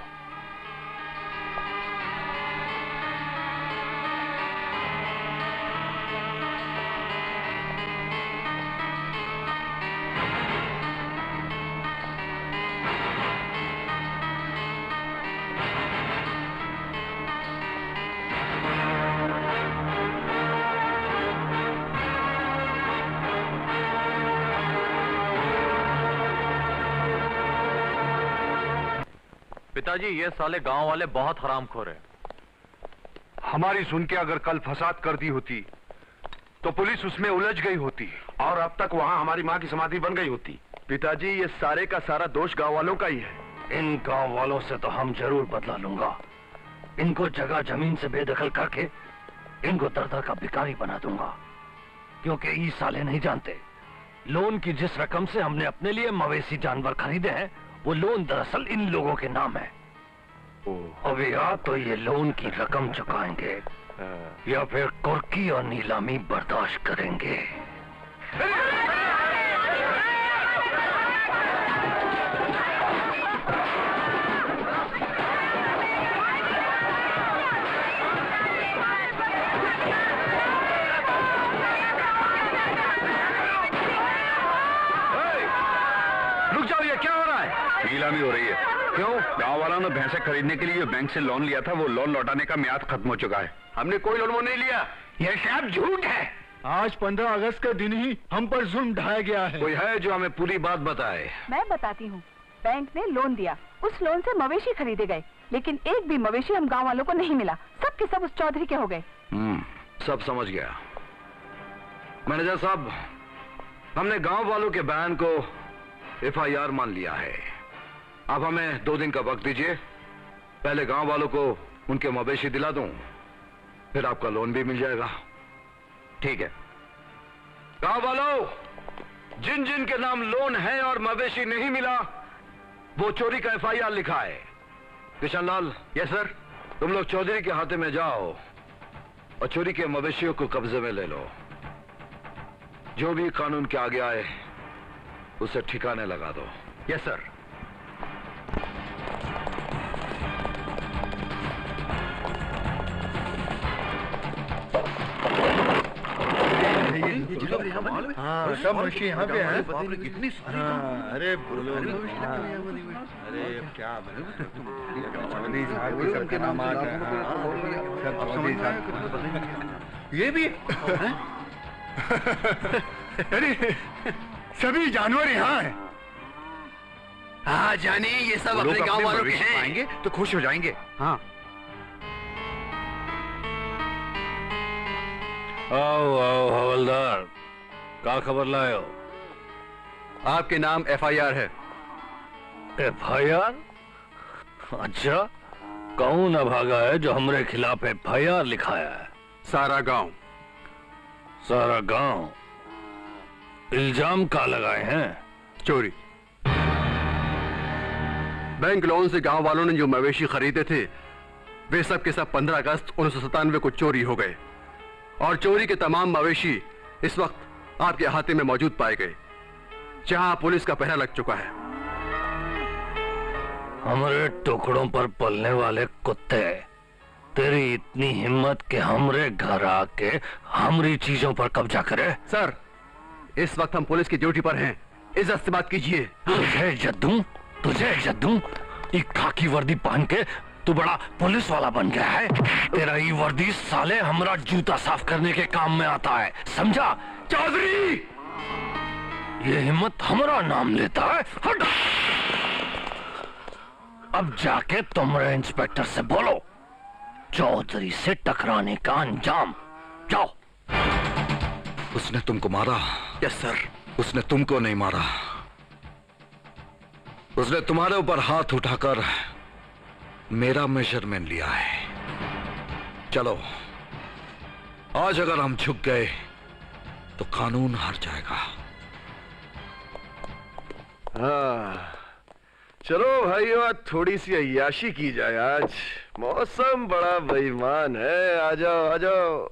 पिताजी, ये साले गांव वाले बहुत हरामखोर हैं। हमारी सुन के अगर कल फसाद कर दी होती तो पुलिस उसमें उलझ गई होती और अब तक वहां हमारी माँ की समाधि बन गई होती। पिताजी, ये सारे का सारा दोष गांव वालों का ही है। इन गांव वालों से तो हम जरूर बदला लूंगा। इनको जगह जमीन से बेदखल करके इनको दर का भिखारी बना दूंगा। क्योंकि ये साले नहीं जानते, लोन की जिस रकम से हमने अपने लिए मवेशी जानवर खरीदे हैं, वो लोन दरअसल इन लोगों के नाम है। अभी या तो ये लोन की रकम चुकाएंगे या फिर कुर्की और नीलामी बर्दाश्त करेंगे। रुक जाओ, ये क्या हो रहा है? नीलामी हो रही है। क्यों? गांव वालों ने भैंसे खरीदने के लिए बैंक से लोन लिया था, वो लोन लौटाने का म्याद खत्म हो चुका है। हमने कोई लोन नहीं लिया। यह सब झूठ है। आज 15 अगस्त के दिन ही हम पर जुल्म ढाया गया है। कोई है जो हमें पूरी बात बताए? मैं बताती हूँ। बैंक ने लोन दिया, उस लोन से मवेशी खरीदे गए, लेकिन एक भी मवेशी हम गांव वालों को नहीं मिला। सब के सब उस चौधरी के हो गए। सब समझ गया। मैनेजर साहब, हमने गांव वालों के बयान को FIR मान लिया है। अब हमें 2 दिन का वक्त दीजिए। पहले गांव वालों को उनके मवेशी दिला दूं, फिर आपका लोन भी मिल जाएगा। ठीक है। गांव वालों, जिन जिन के नाम लोन है और मवेशी नहीं मिला, वो चोरी का FIR लिखा है। किशन लाल। Yes sir. तुम लोग चौधरी के हाथे में जाओ और चोरी के मवेशियों को कब्जे में ले लो। जो भी कानून के आगे आए उसे ठिकाने लगा दो। Yes sir. हाँ, सब मशीन यहाँ पे है। कितनी हाँ, अरे बोलो। अरे क्या चौधरी साहब के सबके नाम आ गए। सब चौधरी साहब। ये भी अरे सभी जानवर यहाँ हैं। हाँ जानी, ये सब अपने गांव वालों के हैं। आएंगे तो खुश हो जाएंगे। हाँ। आओ आओ हवलदार, क्या खबर लाए हो? आपके नाम FIR है। FIR? अच्छा, कौन अभागा है जो हमरे खिलाफ FIR लिखाया है? सारा गांव। सारा गांव? इल्जाम का लगाए हैं? चोरी। बैंक लोन से गांव वालों ने जो मवेशी खरीदे थे, वे सब के सब 15 अगस्त 1997 को चोरी हो गए और चोरी के तमाम मवेशी इस वक्त आपके अहाते में मौजूद पाए गए, जहां पुलिस का पहरा लग चुका है। हमारे टुकड़ों पर पलने वाले कुत्ते, तेरी इतनी हिम्मत कि हमरे घर आके हमारी चीजों पर कब्जा करे? सर, इस वक्त हम पुलिस की ड्यूटी पर हैं, इज्जत से बात कीजिए। तुझे इज्जत दूं? तुझे इज्जत दूं? एक खाकी वर्दी पहन के तू बड़ा पुलिस वाला बन गया है। तेरा ये वर्दी साले हमारा जूता साफ करने के काम में आता है, समझा? चौधरी, ये हिम्मत हमारा नाम लेता है। हट! अब जाके तुमरे इंस्पेक्टर से बोलो, चौधरी से टकराने का अंजाम। जाओ। उसने तुमको मारा? Yes sir. उसने तुमको नहीं मारा, उसने तुम्हारे ऊपर हाथ उठाकर मेरा मेजरमेंट लिया है। चलो, आज अगर हम झुक गए तो कानून हार जाएगा। हाँ, चलो भाइयों, आज थोड़ी सी अय्याशी की जाए। आज मौसम बड़ा बेईमान है। आ जाओ आ जाओ।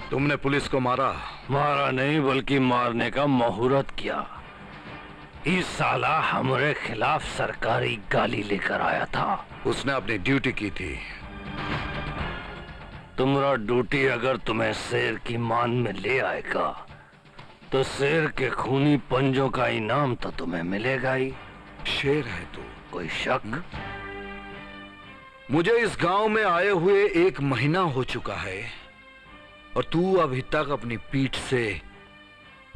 तुमने पुलिस को मारा? मारा नहीं, बल्कि मारने का मुहूर्त किया। इस साला हमारे खिलाफ सरकारी गाली लेकर आया था। उसने अपनी ड्यूटी की थी। तुम्हारा ड्यूटी अगर तुम्हें शेर की मान में ले आएगा तो शेर के खूनी पंजों का इनाम तो तुम्हें मिलेगा ही। शेर है तू, कोई शक? मुझे इस गांव में आए हुए 1 महीना हो चुका है और तू अभी तक अपनी पीठ से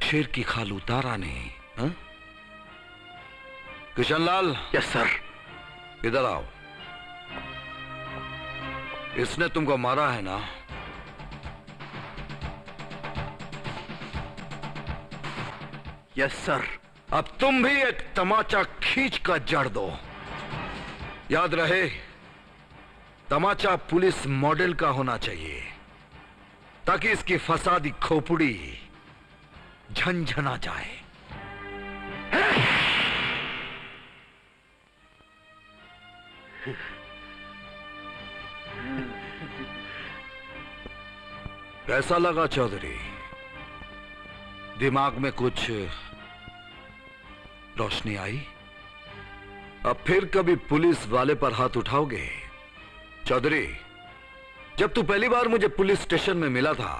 शेर की खाल उतारा नहीं। हा? किशनलाल। Yes sir. इधर आओ। इसने तुमको मारा है ना? Yes sir. अब तुम भी एक तमाचा खींच कर जड़ दो। याद रहे, तमाचा पुलिस मॉडल का होना चाहिए ताकि इसकी फसादी खोपड़ी झनझना जाए। कैसा लगा चौधरी? दिमाग में कुछ रोशनी आई? अब फिर कभी पुलिस वाले पर हाथ उठाओगे? चौधरी, जब तू पहली बार मुझे पुलिस स्टेशन में मिला था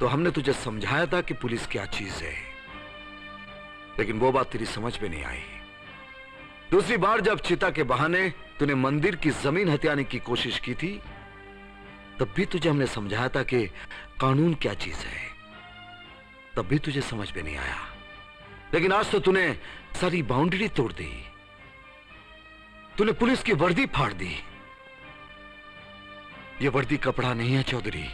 तो हमने तुझे समझाया था कि पुलिस क्या चीज है, लेकिन वो बात तेरी समझ में नहीं आई। दूसरी बार जब चिता के बहाने तूने मंदिर की जमीन हथियाने की कोशिश की थी तब भी तुझे हमने समझाया था कि कानून क्या चीज है, तब भी तुझे समझ में नहीं आया। लेकिन आज तो तूने सारी बाउंड्री तोड़ दी। तूने पुलिस की वर्दी फाड़ दी। यह वर्दी कपड़ा नहीं है चौधरी,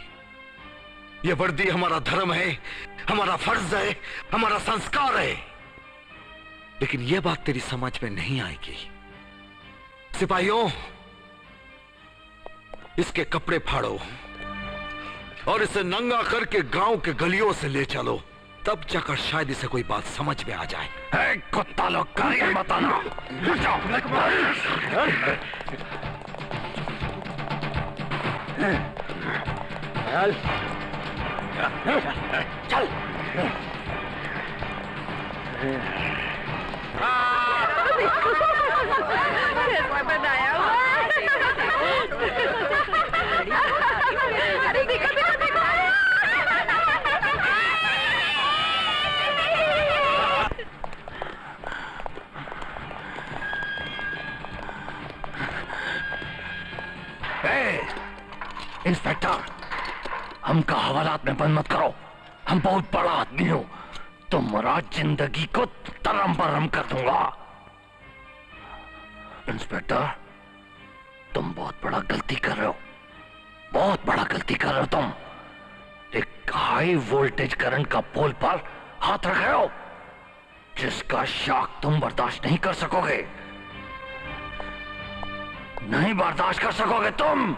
यह वर्दी हमारा धर्म है, हमारा फर्ज है, हमारा संस्कार है। लेकिन यह बात तेरी समझ में नहीं आएगी। सिपाहियों, इसके कपड़े फाड़ो और इसे नंगा करके गांव के गलियों से ले चलो, तब जाकर शायद इसे कोई बात समझ में आ जाए। कुत्ता लोग कारीगर बताना। चल। बनाया हुआ। अरे देखो देखो देखो। इंस्पेक्टर, हमका हवालात में बंद मत करो। हम बहुत बड़ा आदमी हो, तुम्हारा जिंदगी को तरम बरम कर दूंगा। इंस्पेक्टर, तुम बहुत बड़ा गलती कर रहे हो, बहुत बड़ा गलती कर रहे हो तुम। एक हाई वोल्टेज करंट का पोल पर हाथ रख रहे हो जिसका शॉक तुम बर्दाश्त नहीं कर सकोगे, नहीं बर्दाश्त कर सकोगे तुम।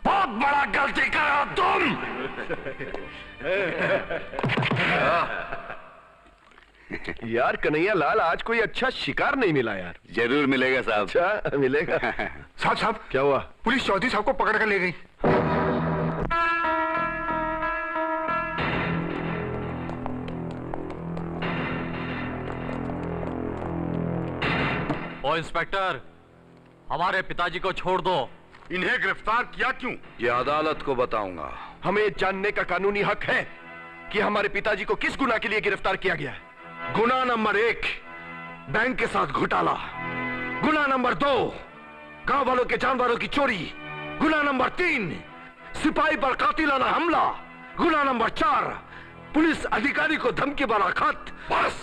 बहुत बड़ा गलती कर रहे हो तुम। यार कन्हैया लाल, आज कोई अच्छा शिकार नहीं मिला यार। जरूर मिलेगा साहब। अच्छा मिलेगा। साहब क्या हुआ? पुलिस चौधरी साहब को पकड़ कर ले गई। ओ इंस्पेक्टर, हमारे पिताजी को छोड़ दो। इन्हें गिरफ्तार किया क्यों? ये अदालत को बताऊंगा। हमें जानने का कानूनी हक है कि हमारे पिताजी को किस गुनाह के लिए गिरफ्तार किया गया है। गुनाह नंबर 1, बैंक के साथ घोटाला। गुनाह नंबर 2, गांव वालों के जानवरों की चोरी। गुनाह नंबर 3, सिपाही पर कातिलाना हमला। गुनाह नंबर 4, पुलिस अधिकारी को धमकी भरा खत। बस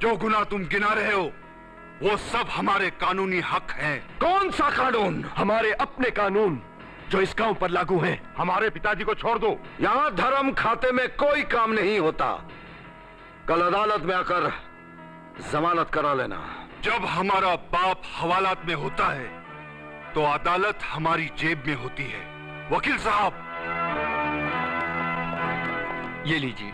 जो गुनाह तुम गिना रहे हो वो सब हमारे कानूनी हक हैं। कौन सा कानून? हमारे अपने कानून जो इस गांव पर लागू हैं। हमारे पिताजी को छोड़ दो। यहां धर्म खाते में कोई काम नहीं होता। कल अदालत में आकर जमानत करा लेना। जब हमारा बाप हवालात में होता है तो अदालत हमारी जेब में होती है। वकील साहब, ये लीजिए।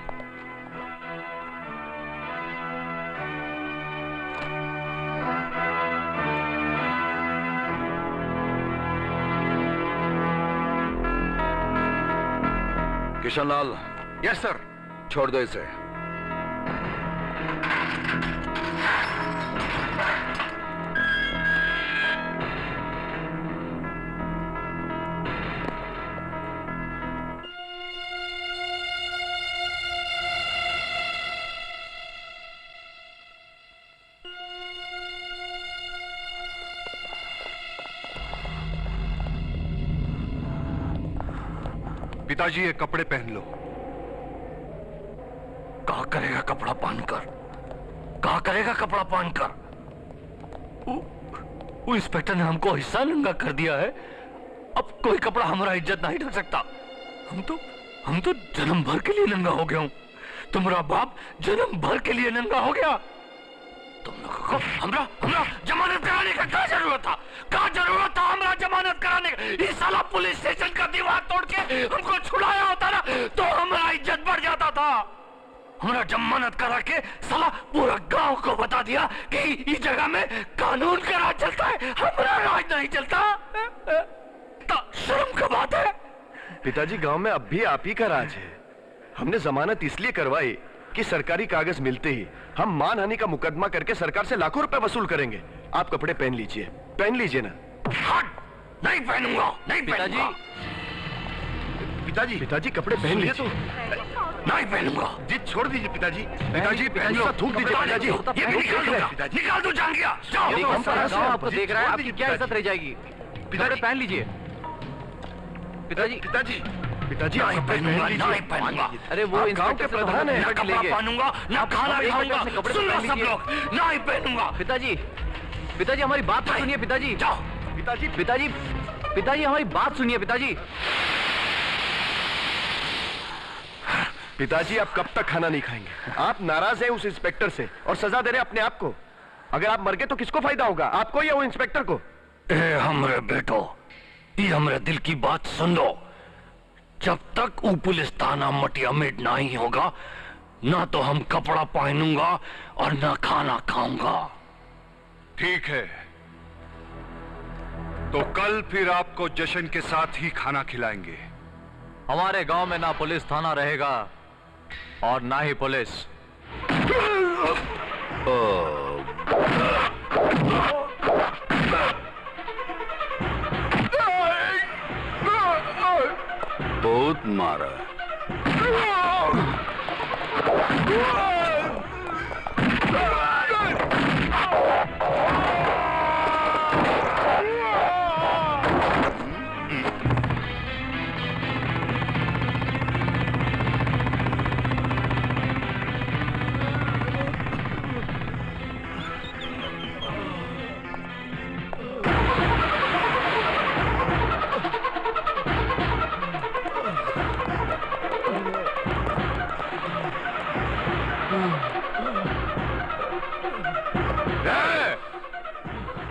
किशनलाल। Yes sir. छोड़ दो इसे। पिताजी ये कपड़े पहन लो। क्या करेगा कपड़ा पहनकर? क्या करेगा कपड़ा पहनकर? वो इंस्पेक्टर ने हमको हिस्सा नंगा कर दिया है। अब कोई कपड़ा हमारा इज्जत नहीं ढक सकता। हम तो जन्म भर के लिए नंगा हो गया हूं। तुम्हारा बाप जन्म भर के लिए नंगा हो गया। तुम लोगों को हमरा जमानत कराने का क्या जरूरत था? क्या जरूरत था हमरा जमानत कराने का? इस साला पुलिस स्टेशन का दीवार तोड़ के हमको छुड़ाया होता ना तो हमारा इज्जत बढ़ जाता था। हमरा जमानत करा के साला पूरा गांव को बता दिया कि इस जगह में कानून का राज चलता है, हमारा राज नहीं चलता। तो शर्म का बात है। पिताजी, गांव में अब भी आप ही का राज है। हमने जमानत इसलिए करवाई कि सरकारी कागज मिलते ही हम मानहानि का मुकदमा करके सरकार से लाखों रुपए वसूल करेंगे। आप कपड़े पहन लीजिए ना। नहीं पहनूंगा, नहीं पिताजी। पिताजी कपड़े पहन लीजिए। तो नहीं पहनूंगा। जिद छोड़ दीजिए पिताजी। पिताजी पहन लो। थूक दीजिए पिताजी। ये भी निकाल दो जान गया। गाँव आपको देख रहा है, आपकी क्या इज्जत रह जाएगी? कपड़े पहन लीजिए। पिताजी नहीं पहनूंगा। अरे वो गांव के प्रधान है। ना कपड़ा पहनूंगा, ना खाना खाऊंगा। सुन लो सब लोग, नहीं पहनूंगा। पिताजी हमारी बात तो सुनिए। पिताजी जाओ। पिताजी हमारी बात सुनिए। पिताजी आप कब तक खाना नहीं खाएंगे? आप नाराज हैं उस इंस्पेक्टर से और सजा दे रहे अपने आप को। अगर आप मर गए तो किसको फायदा होगा, आपको या वो इंस्पेक्टर को? हमरे बेटो, ये हमरे दिल की बात सुन लो। जब तक वो पुलिस थाना मटिया मेट नहीं होगा ना तो हम कपड़ा पहनूंगा और ना खाना खाऊंगा। ठीक है, तो कल फिर आपको जश्न के साथ ही खाना खिलाएंगे। हमारे गांव में ना पुलिस थाना रहेगा और ना ही पुलिस। बहुत मारा।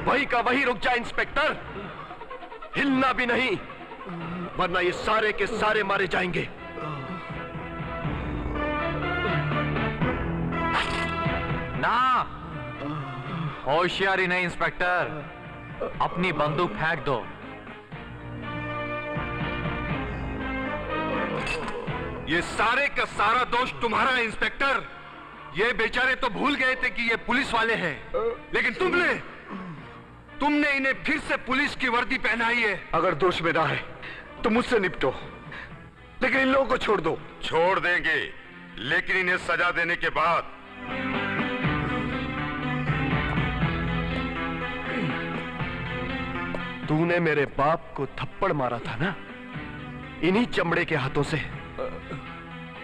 वही का वही रुक जा इंस्पेक्टर, हिलना भी नहीं वरना ये सारे के सारे मारे जाएंगे। ना, होशियारी नहीं इंस्पेक्टर, अपनी बंदूक फेंक दो। ये सारे का सारा दोष तुम्हारा है इंस्पेक्टर। ये बेचारे तो भूल गए थे कि ये पुलिस वाले हैं, लेकिन तुमने इन्हें फिर से पुलिस की वर्दी पहनाई है। अगर दोष मेरा है तो मुझसे निपटो, लेकिन इन लोगों को छोड़ दो। छोड़ देंगे, लेकिन इन्हें सजा देने के बाद। तूने मेरे बाप को थप्पड़ मारा था ना, इन्हीं चमड़े के हाथों से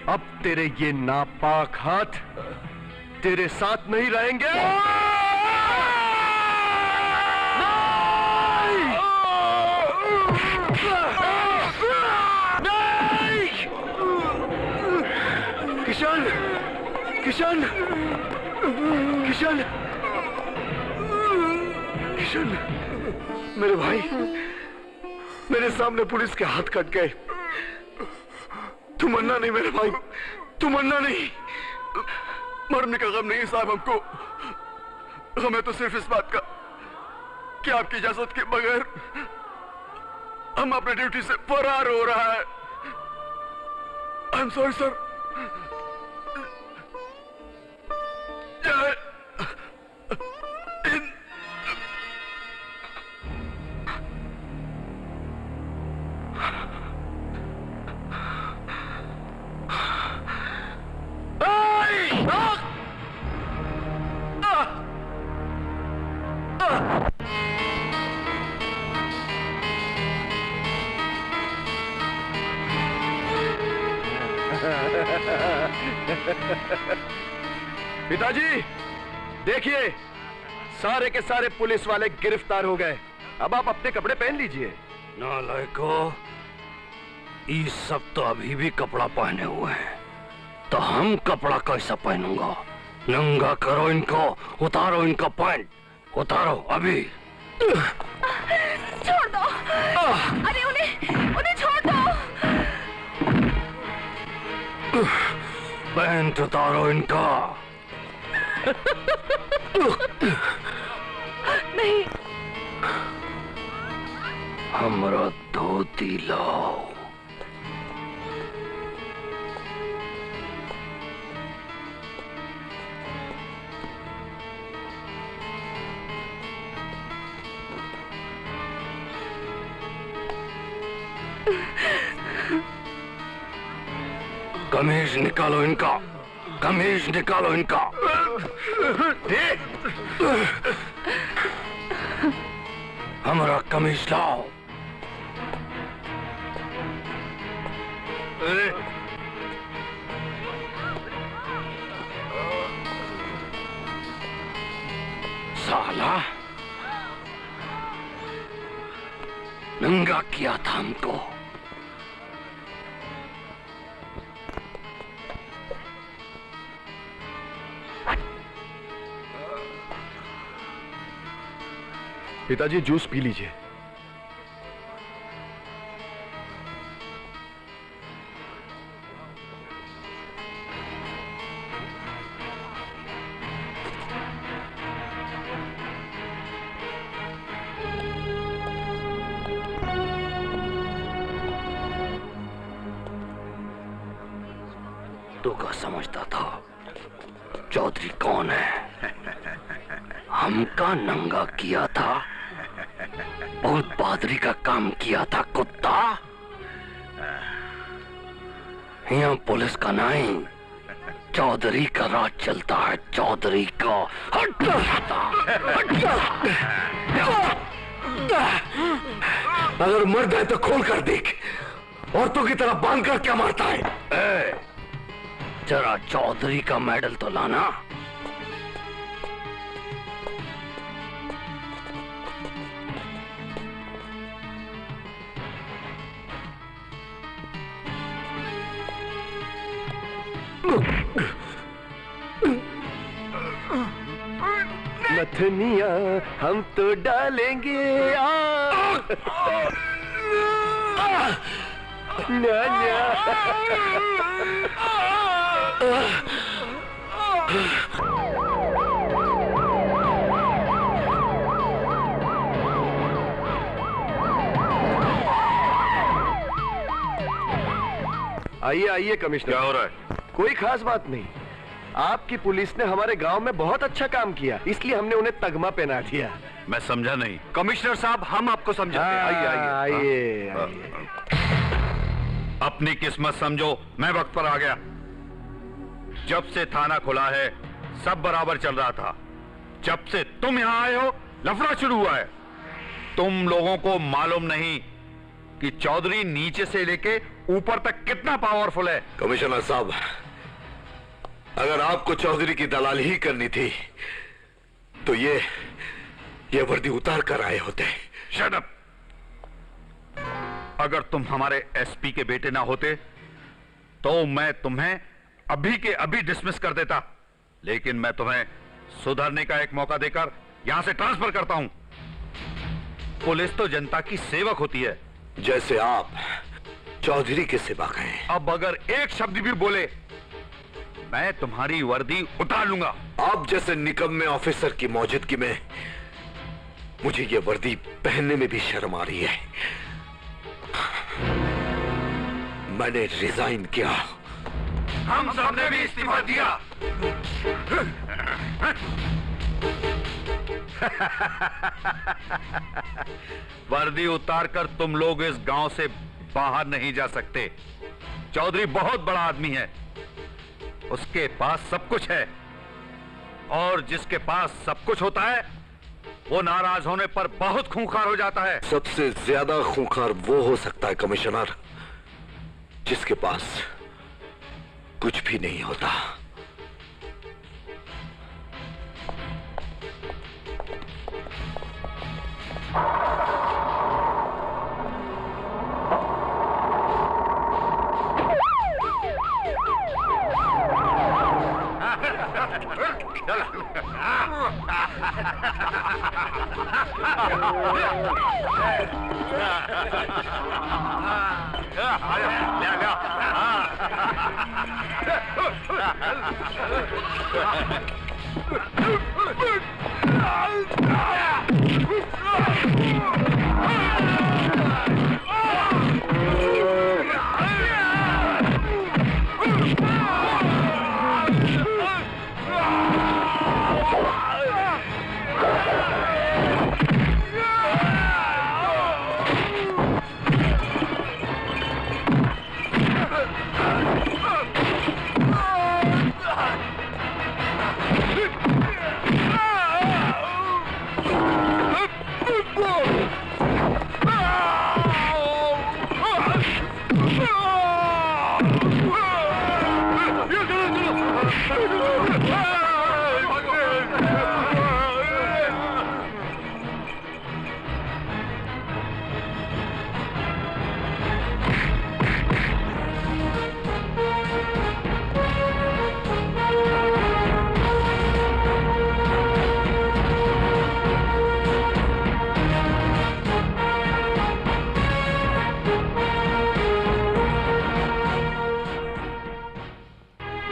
अब तेरे ये नापाक हाथ तेरे साथ नहीं रहेंगे। किशन, किशन, किशन, किशन, मेरे भाई, मेरे सामने पुलिस के हाथ कट गए। तू मरना नहीं मेरे भाई, तू मरना नहीं। मरने का गम नहीं साहब हमको। हमें तो सिर्फ इस बात का कि आपकी इजाजत के बगैर हम अपने ड्यूटी से फरार हो रहा है। I am sorry sir. पिताजी देखिए, सारे के सारे पुलिस वाले गिरफ्तार हो गए। अब आप अपने कपड़े पहन लीजिए। नालायको, ये सब तो अभी भी कपड़ा पहने हुए हैं, तो हम कपड़ा कैसा पहनूंगा? नंगा करो इनको, उतारो इनका पैंट, उतारो अभी। छोड़ दो। अरे उन्हें छोड़ दो। पैंट उतारो इनका। नहीं। हमरा धोती लाओ। कमीज निकालो इनका, कमीज निकालो इनका। हमारा कमीज लाओ। साला, नंगा किया था हमको। पिताजी जूस पी लीजिए। तू क्या समझता था चौधरी कौन है? हमका नंगा किया था, बहुत बहादुरी का काम किया था कुत्ता। यहाँ पुलिस का नहीं, चौधरी का राज चलता है, चौधरी का। हट अगर मर्द है तो खोल कर देख, औरतों की तरह बांध कर क्या मारता है? जरा चौधरी का मेडल तो लाना। नथनिया हम तो डालेंगे आइए आइए कमिश्नर। क्या हो रहा है? कोई खास बात नहीं, आपकी पुलिस ने हमारे गांव में बहुत अच्छा काम किया, इसलिए हमने उन्हें तगमा पहना दिया। मैं समझा नहीं। कमिश्नर साहब, हम आपको समझाते हैं। आइए आइए आइए। अपनी किस्मत समझो, मैं वक्त पर आ गया। जब से थाना खुला है सब बराबर चल रहा था, जब से तुम यहां आए हो लफड़ा शुरू हुआ है। तुम लोगों को मालूम नहीं कि चौधरी नीचे से लेके ऊपर तक कितना पावरफुल है। कमिश्नर साहब, अगर आपको चौधरी की दलाली ही करनी थी तो ये वर्दी उतार कर आए होते। Shut up. अगर तुम हमारे एसपी के बेटे ना होते तो मैं तुम्हें अभी के अभी डिसमिस कर देता, लेकिन मैं तुम्हें सुधरने का एक मौका देकर यहां से ट्रांसफर करता हूं। पुलिस तो जनता की सेवक होती है, जैसे आप चौधरी के सेवक हैं। अब अगर एक शब्द भी बोले मैं तुम्हारी वर्दी उतार लूंगा। आप जैसे निकम्मे ऑफिसर की मौजूदगी में मुझे ये वर्दी पहनने में भी शर्म आ रही है। मैंने रिजाइन किया। हम सबने भी इस्तीफा दिया। वर्दी उतारकर तुम लोग इस गांव से बाहर नहीं जा सकते। चौधरी बहुत बड़ा आदमी है, उसके पास सब कुछ है, और जिसके पास सब कुछ होता है वो नाराज होने पर बहुत खूंखार हो जाता है। सबसे ज्यादा खूंखार वो हो सकता है कमिश्नर जिसके पास कुछ भी नहीं होता।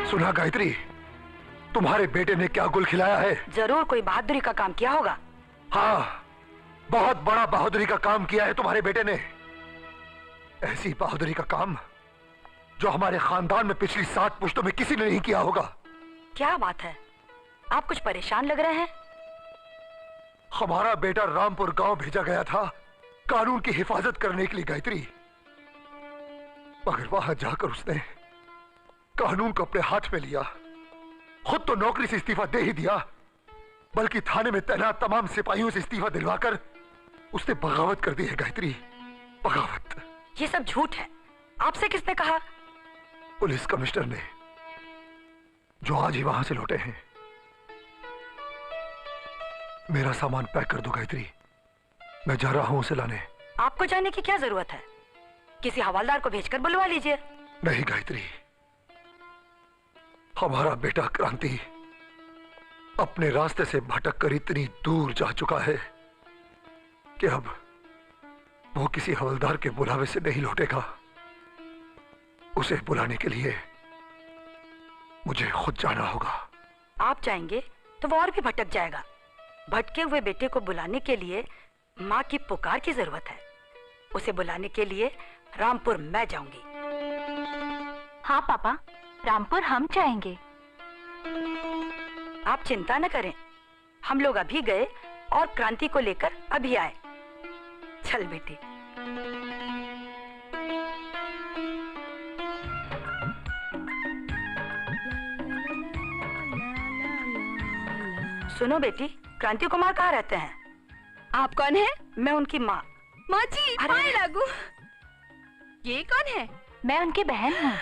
सुना गायत्री, तुम्हारे बेटे ने क्या गुल खिलाया है? जरूर कोई बहादुरी का काम किया होगा। हाँ, बहुत बड़ा बहादुरी का काम किया है तुम्हारे बेटे ने। ऐसी बहादुरी का काम जो हमारे खानदान में पिछली 7 पुश्तों में किसी ने नहीं किया होगा। क्या बात है, आप कुछ परेशान लग रहे हैं। हमारा बेटा रामपुर गांव भेजा गया था कानून की हिफाजत करने के लिए गायत्री, मगर वहां जाकर उसने कानून को अपने हाथ में लिया। खुद तो नौकरी से इस्तीफा दे ही दिया, बल्कि थाने में तैनात तमाम सिपाहियों से इस्तीफा दिलवाकर उसने बगावत कर दी है गायत्री, बगावत। ये सब झूठ है, आपसे किसने कहा? पुलिस कमिश्नर ने, जो आज ही वहां से लौटे हैं। मेरा सामान पैक कर दो गायत्री, मैं जा रहा हूं उसे लाने। आपको जाने की क्या जरूरत है, किसी हवालदार को भेजकर बुलवा लीजिए। नहीं गायत्री, हमारा बेटा क्रांति अपने रास्ते से भटक कर इतनी दूर जा चुका है कि अब वो किसी हवलदार के बुलावे से नहीं लौटेगा। उसे बुलाने के लिए मुझे खुद जाना होगा। आप जाएंगे तो वो और भी भटक जाएगा। भटके हुए बेटे को बुलाने के लिए माँ की पुकार की जरूरत है। उसे बुलाने के लिए रामपुर मैं जाऊंगी। हाँ पापा, रामपुर हम जाएंगे। आप चिंता न करें, हम लोग अभी गए और क्रांति को लेकर अभी आए। चल बेटी। सुनो बेटी, क्रांति कुमार कहाँ रहते हैं? आप कौन है? मैं उनकी माँ। माँ जी, पाए लागू। ये कौन है? मैं उनकी बहन हूँ।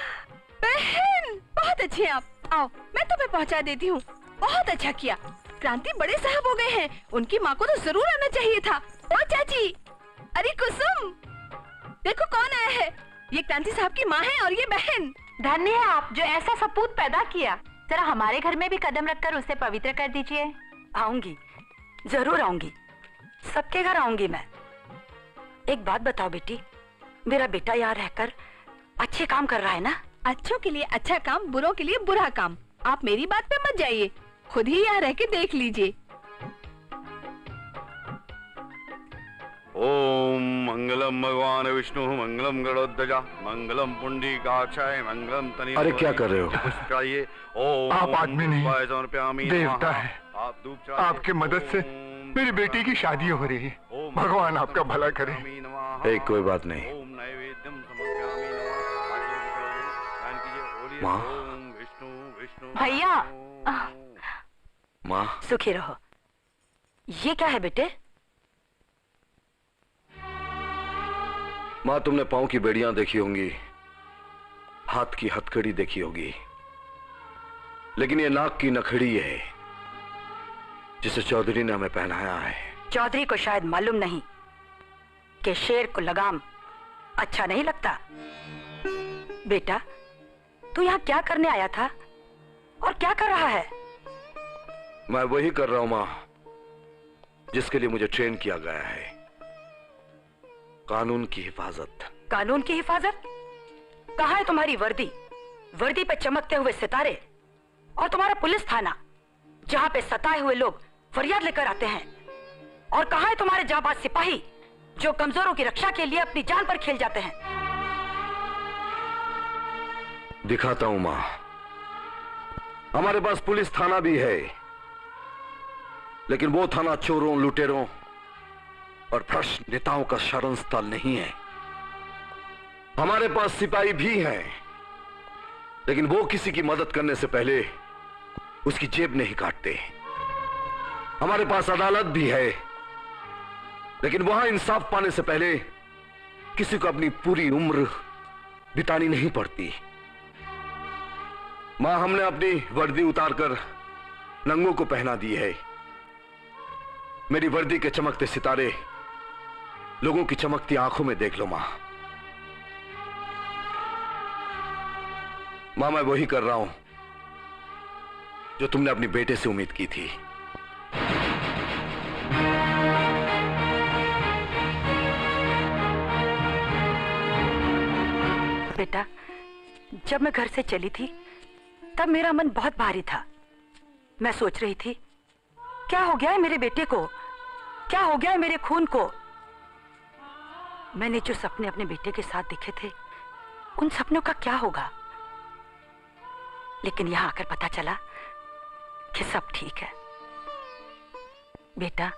बहन, बहुत अच्छी हैं आप। आओ मैं तुम्हें पहुंचा देती हूँ। बहुत अच्छा किया, क्रांति बड़े साहब हो गए हैं, उनकी माँ को तो जरूर आना चाहिए था। ओ चाची, अरे कुसुम, देखो कौन आया है। ये क्रांति साहब की माँ है और ये बहन। धन्य है आप जो ऐसा सपूत पैदा किया। जरा हमारे घर में भी कदम रखकर उसे पवित्र कर दीजिए। आऊंगी, जरूर आऊंगी, सबके घर आऊंगी मैं। एक बात बताओ बेटी, मेरा बेटा यहाँ रहकर अच्छे काम कर रहा है ना? अच्छों के लिए अच्छा काम, बुरों के लिए बुरा काम। आप मेरी बात पे मत जाइए, खुद ही यहाँ रह के देख लीजिए। ओम मंगलम भगवान विष्णु मंगलम गरुड़ध्वजा मंगलम पुंडरीकाक्षाय मंगलम तनि। अरे क्या कर रहे हो? चाहिए। ओम आप आदमी नहीं, समर्पयामि देवता है। आप धूप आपके मदद से मेरी बेटी की शादी हो रही है। भगवान आपका भला करे। कोई बात नहीं। ओम नैवेद्यम समर्पयामि नमः। माँ। विष्णु विष्णु। भैया। माँ। सुखी रहो। ये क्या है बेटे? माँ, तुमने पाँव की बेड़ियां देखी होंगी, हाथ की हथकड़ी देखी होगी, लेकिन ये नाक की नखड़ी है जिसे चौधरी ने हमें पहनाया है। चौधरी को शायद मालूम नहीं कि शेर को लगाम अच्छा नहीं लगता। बेटा, तू यहाँ क्या करने आया था और क्या कर रहा है? मैं वही कर रहा हूं माँ जिसके लिए मुझे ट्रेन किया गया है, कानून की हिफाजत। कानून की हिफाजत? कहाँ है तुम्हारी वर्दी? वर्दी पे चमकते हुए सितारे और तुम्हारा पुलिस थाना जहाँ पे सताए हुए लोग फरियाद लेकर आते हैं। और कहाँ है तुम्हारे जाबाज सिपाही जो कमजोरों की रक्षा के लिए अपनी जान पर खेल जाते हैं? दिखाता हूं माँ, हमारे पास पुलिस थाना भी है, लेकिन वो थाना चोरों, लुटेरों और भ्रष्ट नेताओं का शरण स्थल नहीं है। हमारे पास सिपाही भी हैं, लेकिन वो किसी की मदद करने से पहले उसकी जेब नहीं काटते। हमारे पास अदालत भी है, लेकिन वहां इंसाफ पाने से पहले किसी को अपनी पूरी उम्र बितानी नहीं पड़ती। मां, हमने अपनी वर्दी उतारकर नंगों को पहना दी है। मेरी वर्दी के चमकते सितारे लोगों की चमकती आंखों में देख लो मां। मां, मैं वही कर रहा हूं जो तुमने अपनी बेटे से उम्मीद की थी। बेटा, जब मैं घर से चली थी तब मेरा मन बहुत भारी था। मैं सोच रही थी क्या हो गया है मेरे बेटे को, क्या हो गया है मेरे खून को। मैंने जो सपने अपने बेटे के साथ देखे थे उन सपनों का क्या होगा। लेकिन यहां आकर पता चला कि सब ठीक है। बेटा,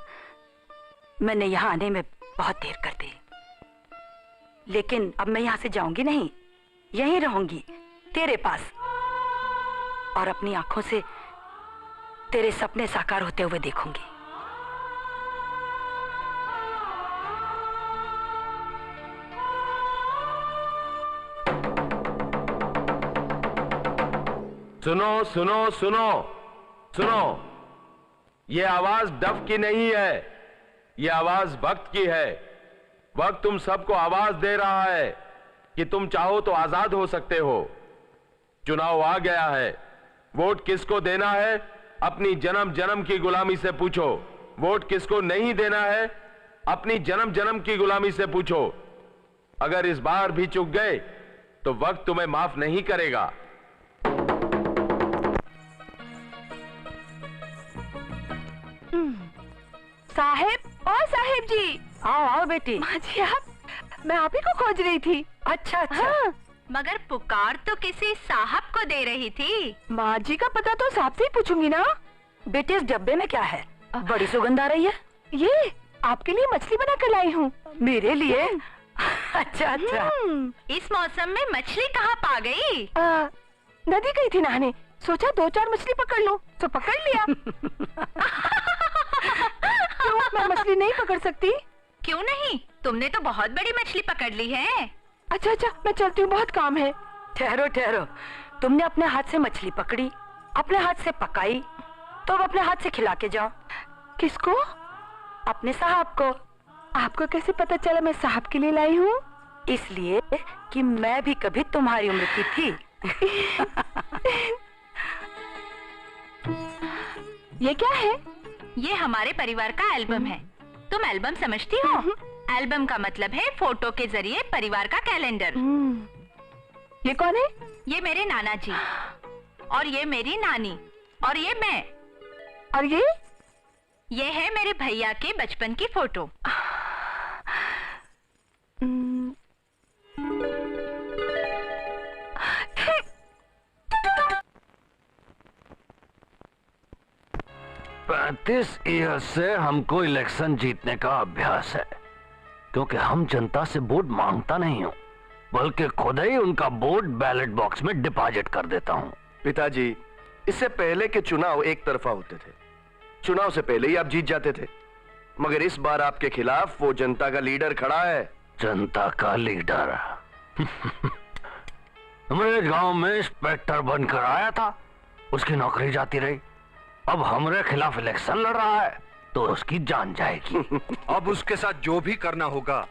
मैंने यहां आने में बहुत देर कर दी, लेकिन अब मैं यहां से जाऊंगी नहीं, यहीं रहूंगी तेरे पास और अपनी आंखों से तेरे सपने साकार होते हुए देखूंगी। सुनो सुनो सुनो सुनो, ये आवाज डफ की नहीं है, ये आवाज वक्त की है। वक्त तुम सबको आवाज दे रहा है कि तुम चाहो तो आजाद हो सकते हो। चुनाव आ गया है, वोट किसको देना है अपनी जन्म जन्म की गुलामी से पूछो। वोट किसको नहीं देना है अपनी जन्म जन्म की गुलामी से पूछो। अगर इस बार भी चूक गए तो वक्त तुम्हें माफ नहीं करेगा। साहेब, ओ साहेब जी। आओ आओ बेटी। माँ जी, आप, मैं आप ही को खोज रही थी। अच्छा अच्छा। हाँ। मगर पुकार तो किसी साहब को दे रही थी। माँ जी का पता तो साहब से ही पूछूंगी ना। बेटे, इस डब्बे में क्या है? बड़ी सुगंध आ रही है। ये आपके लिए मछली बना कर लाई हूँ। मेरे लिए? अच्छा अच्छा। इस मौसम में मछली कहाँ पा गई? नदी गई थी नहाने, सोचा 2-4 मछली पकड़ लूं, तो पकड़ लिया। क्यों, मैं मछली नहीं पकड़ सकती? क्यों नहीं, तुमने तो बहुत बड़ी मछली पकड़ ली है। अच्छा अच्छा, मैं चलती हूँ, बहुत काम है। ठहरो ठहरो, तुमने अपने हाथ से मछली पकड़ी, अपने हाथ से पकाई, तो अब अपने हाथ से खिला के जाओ। किसको? अपने साहब को। आपको कैसे पता चला मैं साहब के लिए लाई हूँ? इसलिए कि मैं भी कभी तुम्हारी उम्र की थी। ये क्या है? ये हमारे परिवार का एल्बम है। तुम एल्बम समझती हो? एल्बम का मतलब है फोटो के जरिए परिवार का कैलेंडर। ये कौन है? ये मेरे नाना जी, और ये मेरी नानी, और ये मैं, और ये है मेरे भैया के बचपन की फोटो। पैंतीस ईयर से हमको इलेक्शन जीतने का अभ्यास है, क्योंकि हम जनता से वोट मांगता नहीं हूँ, बल्कि खुद ही उनका वोट बैलेट बॉक्स में डिपॉजिट कर देता हूँ। पिताजी, इससे पहले के चुनाव एक तरफा होते थे। चुनाव से पहले ही आप जीत जाते थे, मगर इस बार आपके खिलाफ वो जनता का लीडर खड़ा है। जनता का लीडर? हमारे गांव में इंस्पेक्टर बनकर आया था, उसकी नौकरी जाती रही। अब हमारे खिलाफ इलेक्शन लड़ रहा है तो उसकी जान जाएगी। अब उसके साथ जो भी करना होगा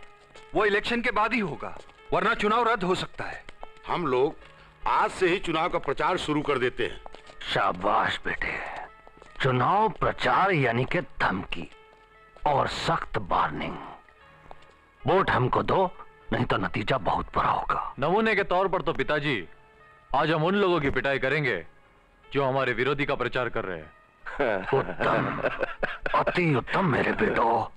वो इलेक्शन के बाद ही होगा, वरना चुनाव रद्द हो सकता है। हम लोग आज से ही चुनाव का प्रचार शुरू कर देते हैं। शाबाश बेटे। चुनाव प्रचार यानी कि धमकी और सख्त वार्निंग। वोट हमको दो, नहीं तो नतीजा बहुत बुरा होगा। नमूने के तौर पर तो पिताजी आज हम उन लोगों की पिटाई करेंगे जो हमारे विरोधी का प्रचार कर रहे हैं। उत्तम, अति उत्तम मेरे बेटो।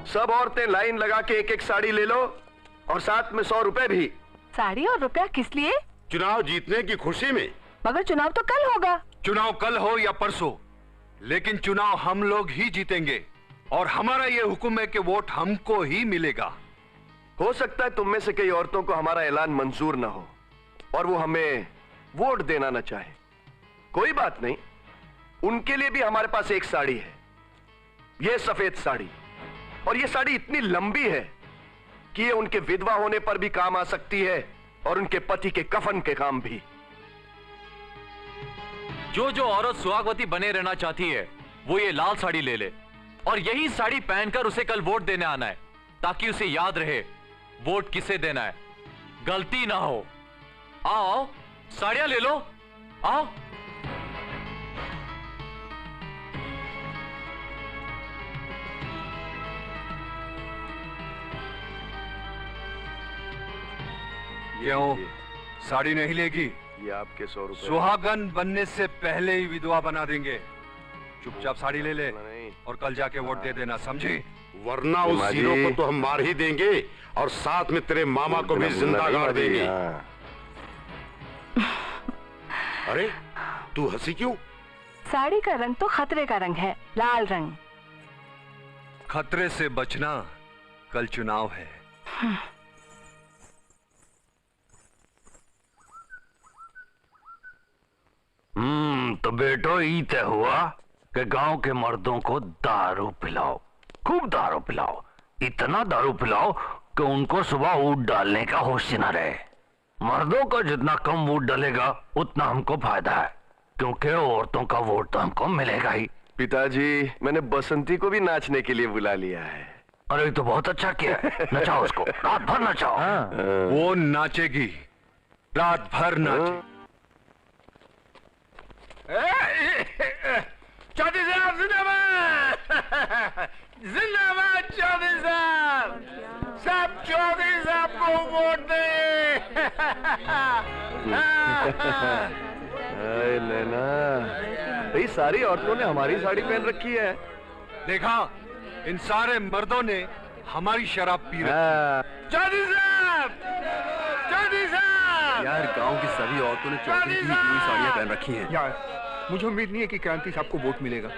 सब औरतें लाइन लगा के एक एक साड़ी ले लो, और साथ में 100 रुपए भी। साड़ी और रुपया किस लिए? चुनाव जीतने की खुशी में। मगर चुनाव तो कल होगा। चुनाव कल हो या परसों, लेकिन चुनाव हम लोग ही जीतेंगे, और हमारा ये हुक्म है कि वोट हमको ही मिलेगा। हो सकता है तुम में से कई औरतों को हमारा ऐलान मंजूर ना हो और वो हमें वोट देना ना चाहे। कोई बात नहीं, उनके लिए भी हमारे पास एक साड़ी है। ये सफेद साड़ी, और ये साड़ी इतनी लंबी है कि ये उनके विधवा होने पर भी काम आ सकती है, और उनके पति के कफन के काम भी। जो औरत सुहागवती बने रहना चाहती है वो ये लाल साड़ी ले ले, और यही साड़ी पहनकर उसे कल वोट देने आना है, ताकि उसे याद रहे वोट किसे देना है, गलती ना हो। आओ, साड़ियां ले लो, आओ। क्यों साड़ी नहीं लेगी? ये आपके 100 रुपए। सुहागन बनने से पहले ही विधवा बना देंगे। चुपचाप साड़ी ले ले और कल जाके वोट दे देना, समझी? वरना उस हीरो को तो हम मार ही देंगे, और साथ में तेरे मामा को भी जिंदा गाड़ देंगे। अरे तू हंसी क्यों? साड़ी का रंग तो खतरे का रंग है, लाल रंग। खतरे से बचना, कल चुनाव है। तो बेटो ये तय हुआ कि गांव के मर्दों को दारू पिलाओ, खूब दारू पिलाओ, इतना दारू पिलाओ कि उनको सुबह वोट डालने का होश न रहे। मर्दों का जितना कम वोट डालेगा उतना हमको फायदा है, क्योंकि औरतों का वोट तो हमको मिलेगा ही। पिताजी, मैंने बसंती को भी नाचने के लिए बुला लिया है। अरे तो बहुत अच्छा किया है, नचाओ उसको, रात भर नचाओ। वो नाचेगी, रात भर नाचे। चौधरी साहब जिंदाबाद, जिंदाबाद चौधरी साहब, सब चौधरी साहब को वोट दे। नैना, ये सारी औरतों ने हमारी साड़ी पहन रखी है। देखा, इन सारे मर्दों ने हमारी शराब पी रखी। चौधरी साहब, चौधरी साहब। यार गांव की सभी औरतों ने चौधरी की पूरी साड़ियां पहन रखी हैं। यार मुझे उम्मीद नहीं है कि क्रांति साहब को वोट मिलेगा।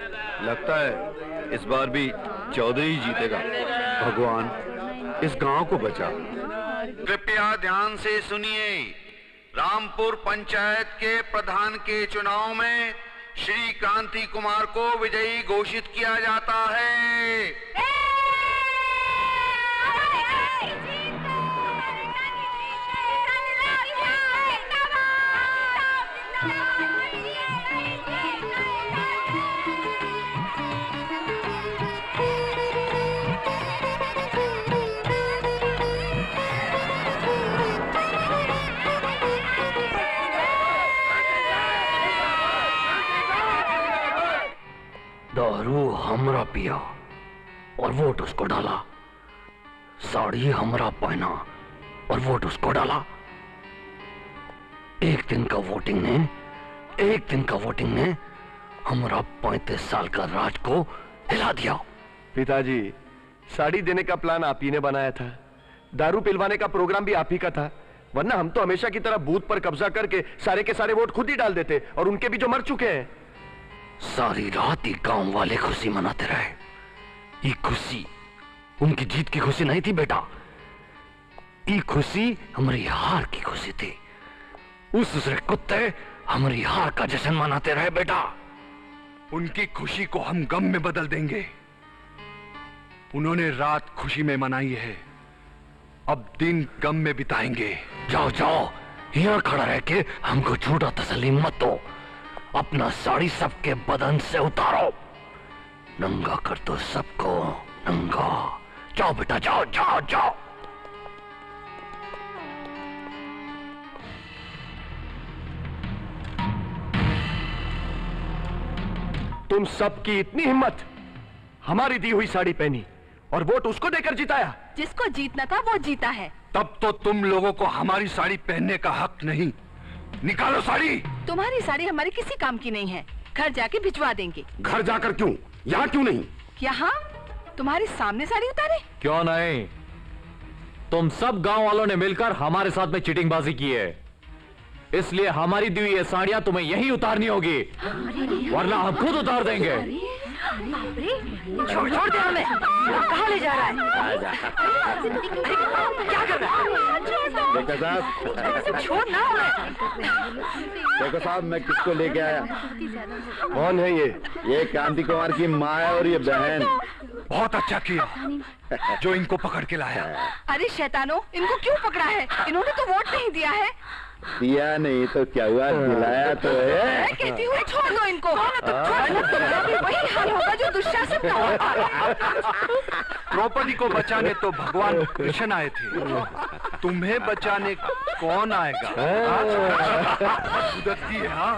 लगता है इस बार भी चौधरी जीतेगा। भगवान इस गांव को बचा। कृपया ध्यान से सुनिए। रामपुर पंचायत के प्रधान के चुनाव में श्री क्रांति कुमार को विजयी घोषित किया जाता है। दारू हमरा पिया और वोट उसको डाला, साड़ी हमरा पहना और वोट उसको डाला। एक दिन का वोटिंग ने हमरा 35 साल का राज को हिला दिया। पिताजी, साड़ी देने का प्लान आप ही ने बनाया था, दारू पिलवाने का प्रोग्राम भी आप ही का था, वरना हम तो हमेशा की तरह बूथ पर कब्जा करके सारे के सारे वोट खुद ही डाल देते, और उनके भी जो मर चुके हैं। सारी रात ही गांव वाले खुशी मनाते रहे। ये खुशी उनकी जीत की खुशी नहीं थी बेटा, ये खुशी हमारी हार की खुशी थी। उस दूसरे कुत्ते हमारी हार का जश्न मनाते रहे बेटा। उनकी खुशी को हम गम में बदल देंगे। उन्होंने रात खुशी में मनाई है, अब दिन गम में बिताएंगे। जाओ जाओ, यहाँ खड़ा रह के हमको झूठा तसल्ली मत दो। अपना साड़ी सबके बदन से उतारो, नंगा कर दो सबको, नंगा। जाओ बेटा, जाओ जाओ जाओ। तुम सबकी इतनी हिम्मत, हमारी दी हुई साड़ी पहनी और वोट उसको देकर जिताया। जिसको जीतना था वो जीता है। तब तो तुम लोगों को हमारी साड़ी पहनने का हक नहीं। निकालो साड़ी। तुम्हारी साड़ी हमारी किसी काम की नहीं है, घर जाके भिजवा देंगे। घर जाकर क्यों, यहाँ क्यों नहीं? यहाँ तुम्हारे सामने साड़ी उतारे? क्यों नहीं, तुम सब गांव वालों ने मिलकर हमारे साथ में चीटिंगबाजी की है, इसलिए हमारी दी हुई ये साड़ियां तुम्हें यही उतारनी होगी, वरना हम खुद उतार देंगे। छोड़ दे हमें, कहाँ ले जा रहा है? क्या कर रहा है? देखो साहब, छोड़ ना हमें। देखो साहब, मैं किसको लेके आया? कौन है ये क्रांति कुमार की माँ है और ये बहन। बहुत अच्छा किया जो इनको पकड़ के लाया। अरे शैतानों, इनको क्यों पकड़ा है? इन्होंने तो वोट नहीं दिया है। दिया नहीं तो क्या हुआ, दिलाया तो है। मैं कहती हूँ छोड़ दो इनको, वरना भी वही हाल होगा जो दुशासन का हुआ। द्रौपदी को बचाने तो भगवान कृष्ण आए थे, तुम्हें बचाने कौन आएगा? उदती है। हाँ,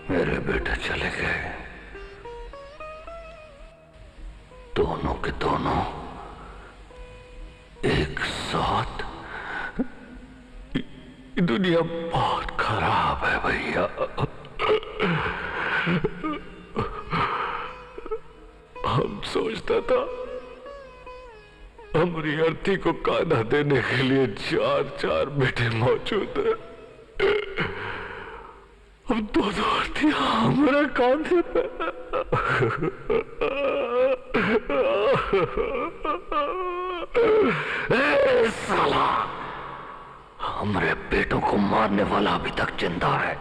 मेरे बेटे चले गए, दोनों के दोनों एक साथ। ये दुनिया बहुत खराब है भैया। हम सोचता था हमारी अर्थी को कान्हा देने के लिए 4 बेटे मौजूद है। अब 2 अर्थी हमारा कांधे पे। ए साला, हमारे बेटों को मारने वाला अभी तक जिंदा है।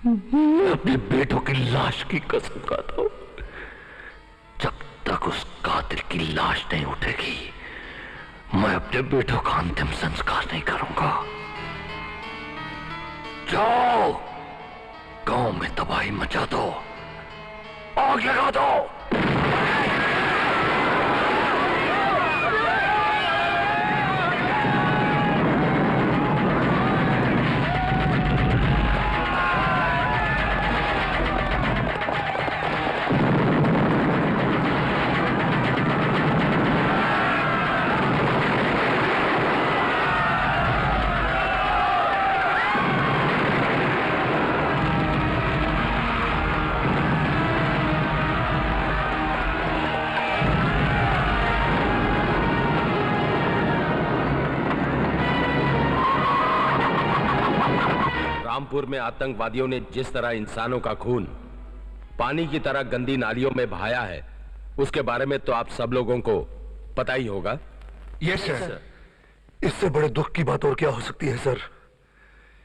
मैं अपने बेटों की लाश की कसम खाता हूं, जब तक उस कातिल की लाश नहीं उठेगी मैं अपने बेटों का अंतिम संस्कार नहीं करूंगा। जाओ, गांव में तबाही मचा दो, आग लगा दो। रामपुर में आतंकवादियों ने जिस तरह इंसानों का खून पानी की तरह गंदी नालियों में बहाया है, उसके बारे में तो आप सब लोगों को पता ही होगा। Yes sir. इससे बड़े दुख की बात और क्या हो सकती है सर,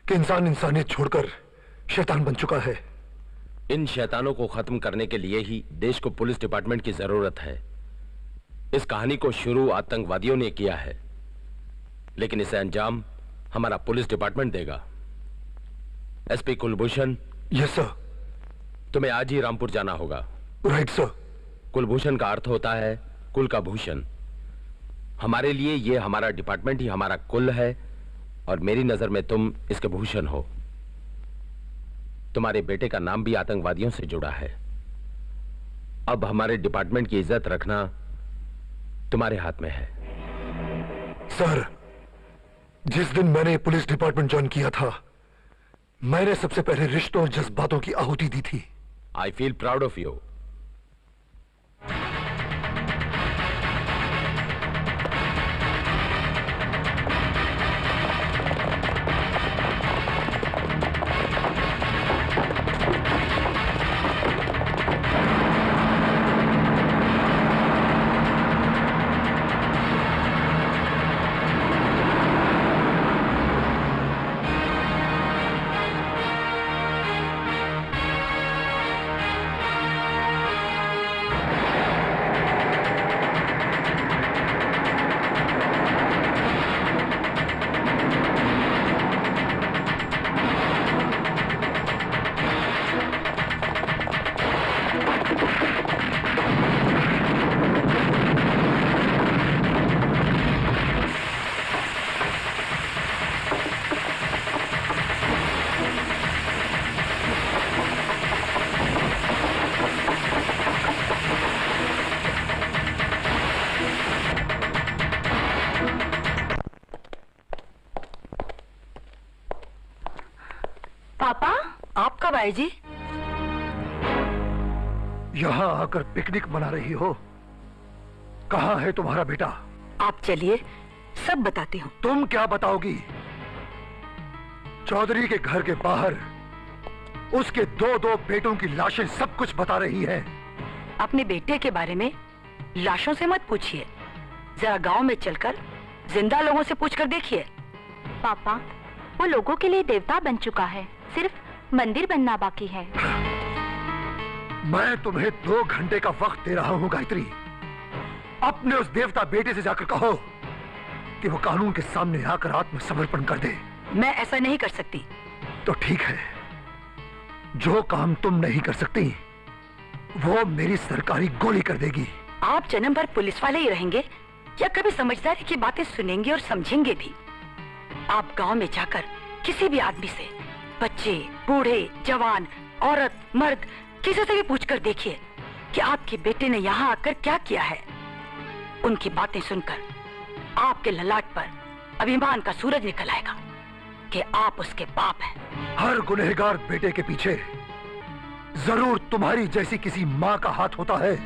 कि इंसान इंसानियत छोड़कर शैतान बन चुका है। इन शैतानों को खत्म करने के लिए ही देश को पुलिस डिपार्टमेंट की जरूरत है। इस कहानी को शुरू आतंकवादियों ने किया है, लेकिन इसे अंजाम हमारा पुलिस डिपार्टमेंट देगा। एसपी कुलभूषण। Yes sir. तुम्हें आज ही रामपुर जाना होगा। Right sir. कुलभूषण का अर्थ होता है कुल का भूषण। हमारे लिए ये हमारा डिपार्टमेंट ही हमारा कुल है, और मेरी नजर में तुम इसके भूषण हो। तुम्हारे बेटे का नाम भी आतंकवादियों से जुड़ा है। अब हमारे डिपार्टमेंट की इज्जत रखना तुम्हारे हाथ में है। सर, जिस दिन मैंने पुलिस डिपार्टमेंट ज्वाइन किया था, मैंने सबसे पहले रिश्तों और जज्बातों की आहुति दी थी। I feel proud of you. पापा, आप कब आए जी? यहाँ आकर पिकनिक मना रही हो? कहाँ है तुम्हारा बेटा? आप चलिए, सब बताती हूँ। तुम क्या बताओगी? चौधरी के घर के बाहर उसके दो बेटों की लाशें सब कुछ बता रही हैं। अपने बेटे के बारे में लाशों से मत पूछिए, जरा गांव में चलकर जिंदा लोगों से पूछकर देखिए। पापा, वो लोगों के लिए देवता बन चुका है, सिर्फ मंदिर बनना बाकी है। मैं तुम्हें 2 घंटे का वक्त दे रहा हूं गायत्री। अपने उस देवता बेटे से जाकर कहो कि वो कानून के सामने आकर आत्मसमर्पण कर दे। मैं ऐसा नहीं कर सकती। तो ठीक है, जो काम तुम नहीं कर सकती वो मेरी सरकारी गोली कर देगी। आप जन्म भर पुलिस वाले ही रहेंगे या कभी समझदारी की बातें सुनेंगे और समझेंगे भी? आप गांव में जाकर किसी भी आदमी से, बच्चे, बूढ़े, जवान, औरत, मर्द, किसी से भी पूछकर देखिए कि आपके बेटे ने यहाँ आकर क्या किया है। उनकी बातें सुनकर आपके ललाट पर अभिमान का सूरज निकल आएगा कि आप उसके बाप हैं। हर गुनहगार बेटे के पीछे जरूर तुम्हारी जैसी किसी माँ का हाथ होता है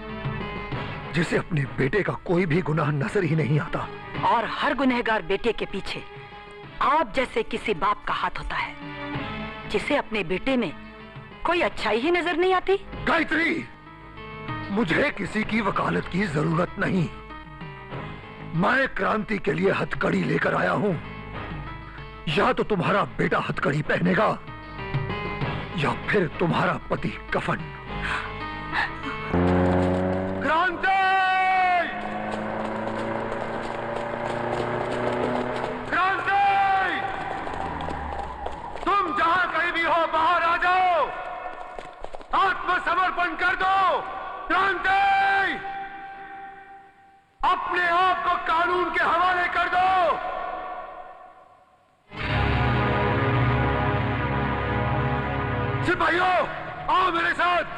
जिसे अपने बेटे का कोई भी गुनाह नजर ही नहीं आता। और हर गुनहगार बेटे के पीछे आप जैसे किसी बाप का हाथ होता है जिसे अपने बेटे में कोई अच्छाई ही नजर नहीं आती। गायत्री, मुझे किसी की वकालत की जरूरत नहीं। मैं क्रांति के लिए हथकड़ी लेकर आया हूं। या तो तुम्हारा बेटा हथकड़ी पहनेगा या फिर तुम्हारा पति कफन। क्रांति! क्रांति! तुम जहां कहीं भी हो बाहर आ जाओ, आत्मसमर्पण कर दो। क्रांति! अपने आप को कानून के हवाले कर दो। सिपाहियों, आओ मेरे साथ।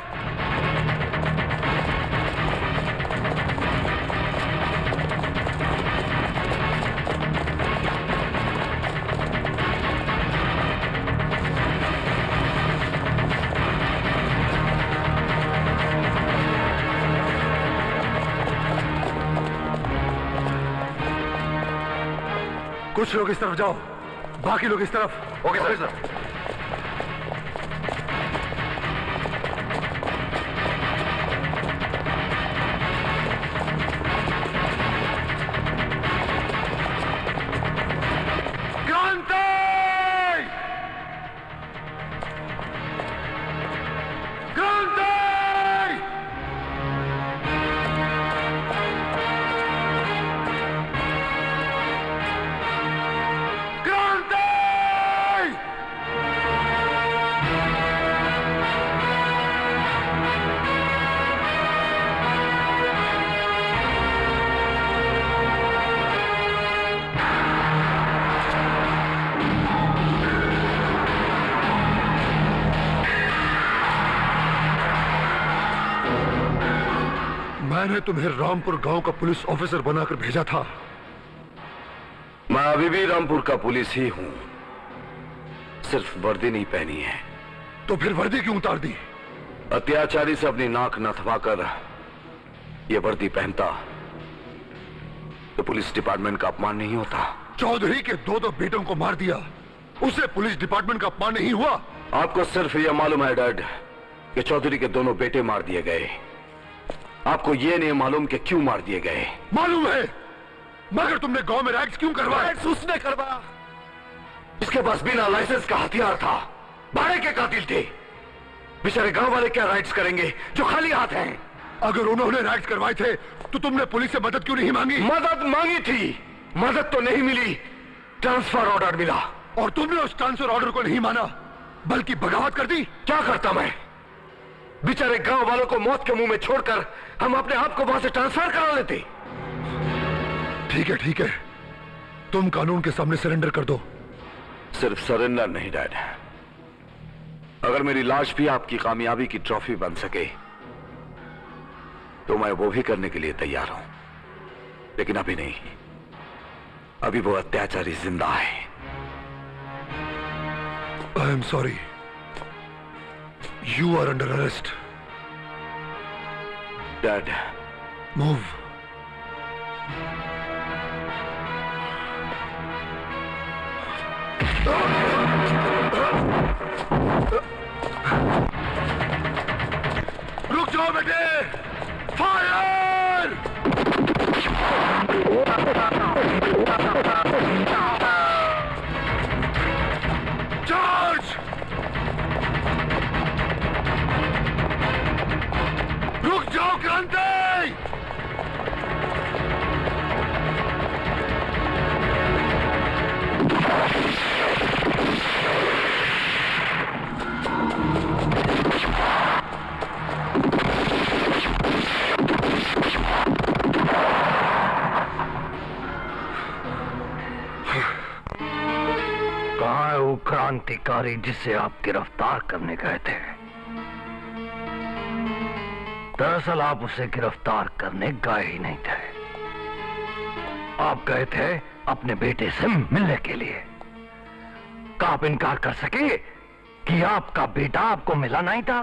कुछ लोग इस तरफ जाओ, बाकी लोग इस तरफ। Okay sir. मैंने तुम्हें रामपुर गांव का पुलिस ऑफिसर बनाकर भेजा था। मैं अभी भी रामपुर का पुलिस ही हूं, सिर्फ वर्दी नहीं पहनी है। तो फिर वर्दी क्यों उतार दी? अत्याचारी से अपनी नाक नथवाकर ये वर्दी पहनता तो पुलिस डिपार्टमेंट का अपमान नहीं होता। चौधरी के 2 बेटों को मार दिया, उसे पुलिस डिपार्टमेंट का अपमान नहीं हुआ? आपको सिर्फ यह मालूम है डैड कि चौधरी के 2 बेटे मार दिए गए। आपको यह नहीं मालूम कि क्यों मार दिए गए। मालूम है, मगर तुमने गांव में रैड्स क्यों करवाए? रैड्स उसने करवाया इसके पास बिना लाइसेंस का हथियार था। भाड़े के कातिल थे। बेचारे गांव वाले क्या राइट्स करेंगे जो खाली हाथ हैं? अगर उन्होंने राइट्स करवाए थे तो तुमने पुलिस से मदद क्यों नहीं मांगी? मदद मांगी थी, मदद तो नहीं मिली, ट्रांसफर ऑर्डर मिला। और तुमने उस ट्रांसफर ऑर्डर को नहीं माना बल्कि बगावत कर दी। क्या करता मैं? बेचारे गांव वालों को मौत के मुंह में छोड़कर हम अपने आप को वहां से ट्रांसफर करा लेते। ठीक है, तुम कानून के सामने सरेंडर कर दो। सिर्फ सरेंडर नहीं डैड, अगर मेरी लाश भी आपकी कामयाबी की ट्रॉफी बन सके तो मैं वो भी करने के लिए तैयार हूं, लेकिन अभी नहीं। अभी वो अत्याचारी जिंदा है। I am sorry, you are under arrest. Dad, move. रुक जाओ बेटे, फायर! चार्ज! रुक जाओ क्रांति! कहाँ है वो क्रांतिकारी जिसे आप गिरफ्तार करने गए थे? दरअसल आप उसे गिरफ्तार करने गए ही नहीं थे। आप गए थे अपने बेटे से मिलने के लिए। क्या आप इनकार कर सकेंगे कि आपका बेटा आपको मिला नहीं था?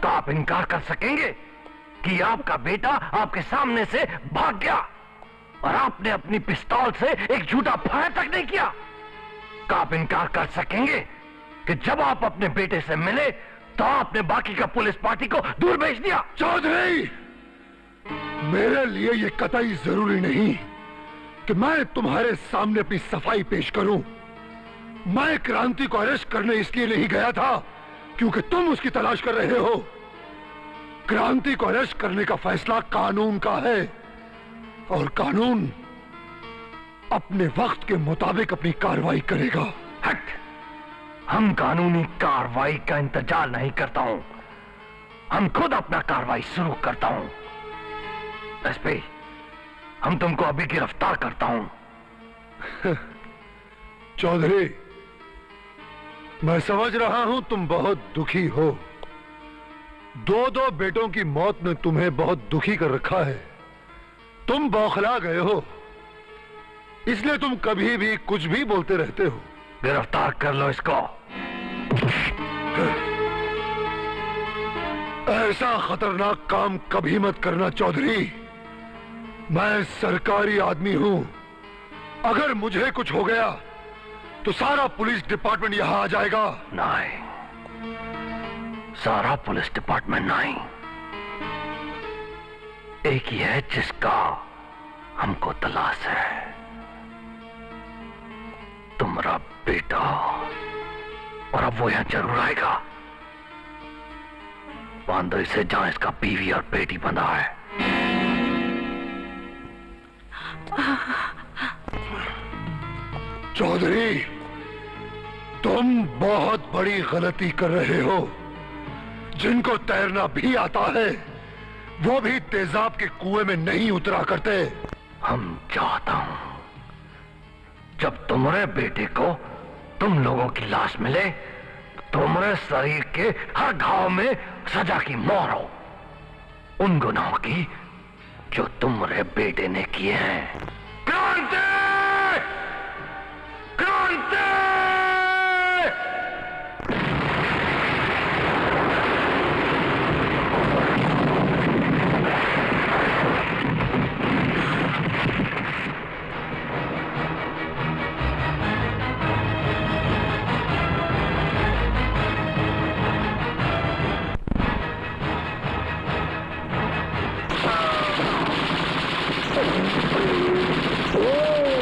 क्या आप इनकार कर सकेंगे कि आपका बेटा आपके सामने से भाग गया और आपने अपनी पिस्तौल से एक झूठा फायर तक नहीं किया? क्या आप इनकार कर सकेंगे कि जब आप अपने बेटे से मिले तो आपने बाकी का पुलिस पार्टी को दूर भेज दिया? चौधरी, मेरे लिए यह कतई जरूरी नहीं कि मैं तुम्हारे सामने अपनी सफाई पेश करूं। मैं क्रांति को अरेस्ट करने इसलिए नहीं गया था क्योंकि तुम उसकी तलाश कर रहे हो। क्रांति को अरेस्ट करने का फैसला कानून का है और कानून अपने वक्त के मुताबिक अपनी कार्रवाई करेगा। हट! हम कानूनी कार्रवाई का इंतजार नहीं करता हूं, हम खुद अपना कार्रवाई शुरू करता हूं। एसपी, हम तुमको अभी गिरफ्तार करता हूं। चौधरी, मैं समझ रहा हूं तुम बहुत दुखी हो। दो बेटों की मौत ने तुम्हें बहुत दुखी कर रखा है। तुम बौखला गए हो, इसलिए तुम कभी भी कुछ भी बोलते रहते हो। गिरफ्तार कर लो इसको। ऐसा खतरनाक काम कभी मत करना चौधरी। मैं सरकारी आदमी हूं। अगर मुझे कुछ हो गया तो सारा पुलिस डिपार्टमेंट यहां आ जाएगा। नहीं, सारा पुलिस डिपार्टमेंट नहीं, एक ही है जिसका हमको तलाश है। तुम्हारा बेटा, और अब वो यहां जरूर आएगा। बांधो इसे जहां इसका बीवी और बेटी बंधा है। चौधरी, तुम बहुत बड़ी गलती कर रहे हो। जिनको तैरना भी आता है वो भी तेजाब के कुएं में नहीं उतरा करते। हम चाहता हूं जब तुम्हारे बेटे को तुम लोगों की लाश मिले, तुम्हारे शरीर के हर घाव में सजा की मोहर हो, उन गुनाहों की जो तुम्हारे बेटे ने किए हैं। क्रांति! क्रांति! Oh!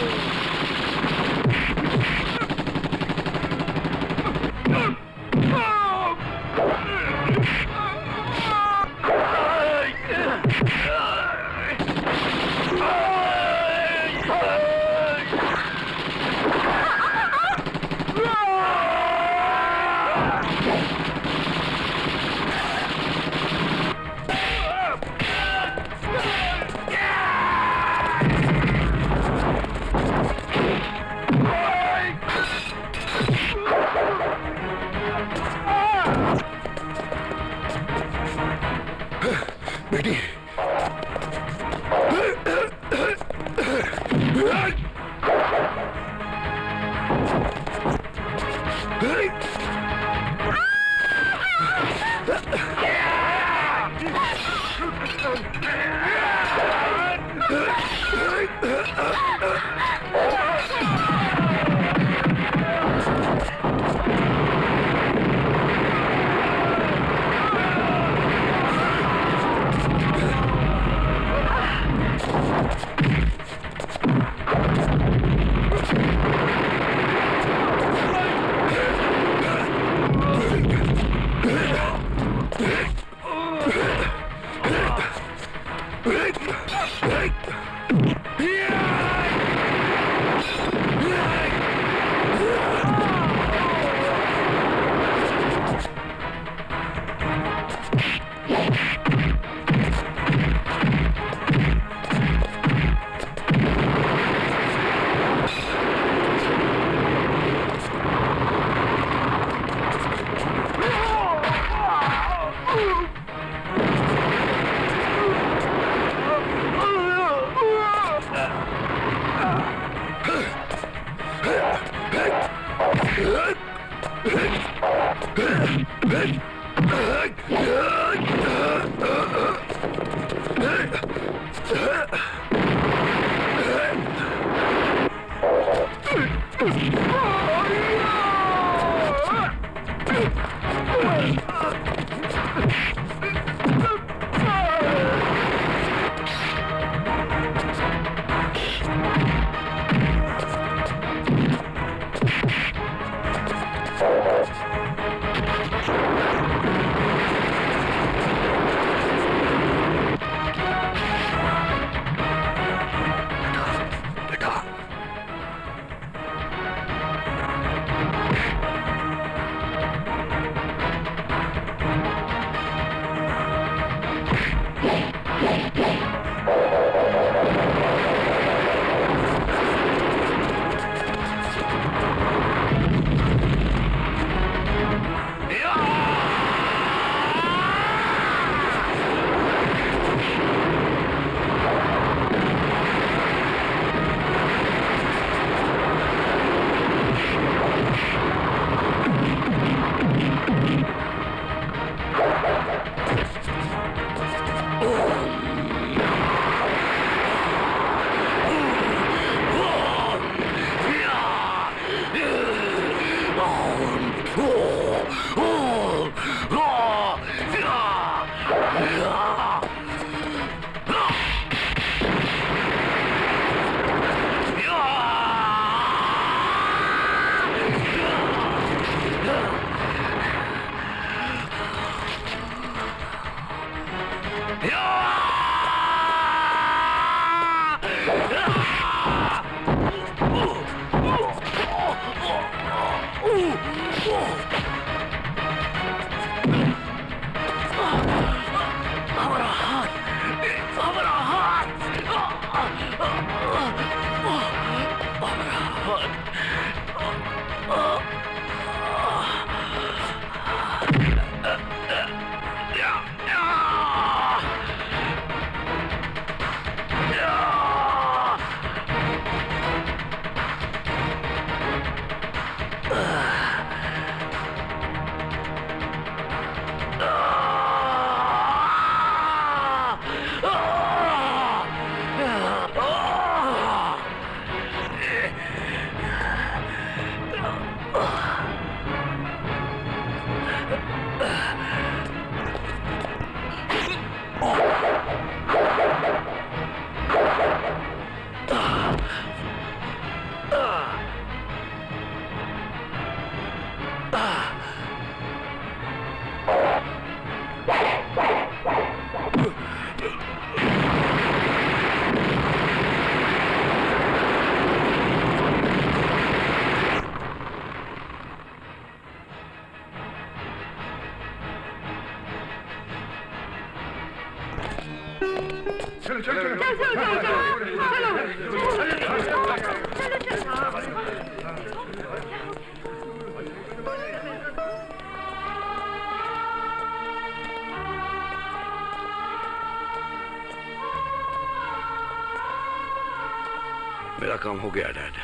मेरा काम हो गया dad.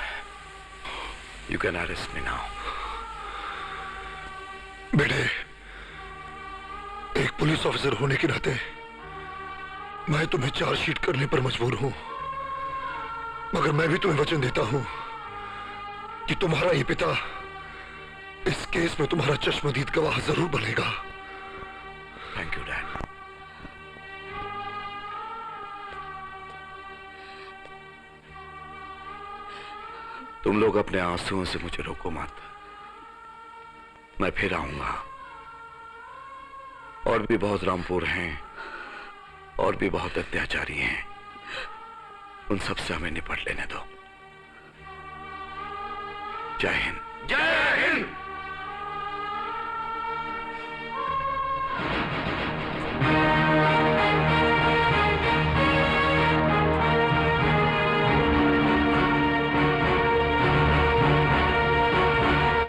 You can arrest me now. बेटे, एक पुलिस ऑफिसर होने के नाते मैं तुम्हें चार्जशीट करने पर मजबूर हूं, मगर मैं भी तुम्हें वचन देता हूं कि तुम्हारा ये पिता इस केस में तुम्हारा चश्मदीद गवाह जरूर बनेगा। Thank you dad. तुम लोग अपने आंसुओं से मुझे रोको मत, मैं फिर आऊंगा। और भी बहुत रामपुर हैं और भी बहुत अत्याचारी हैं, उन सब से हमें निपट लेने दो। जय हिंद। जय हिंद।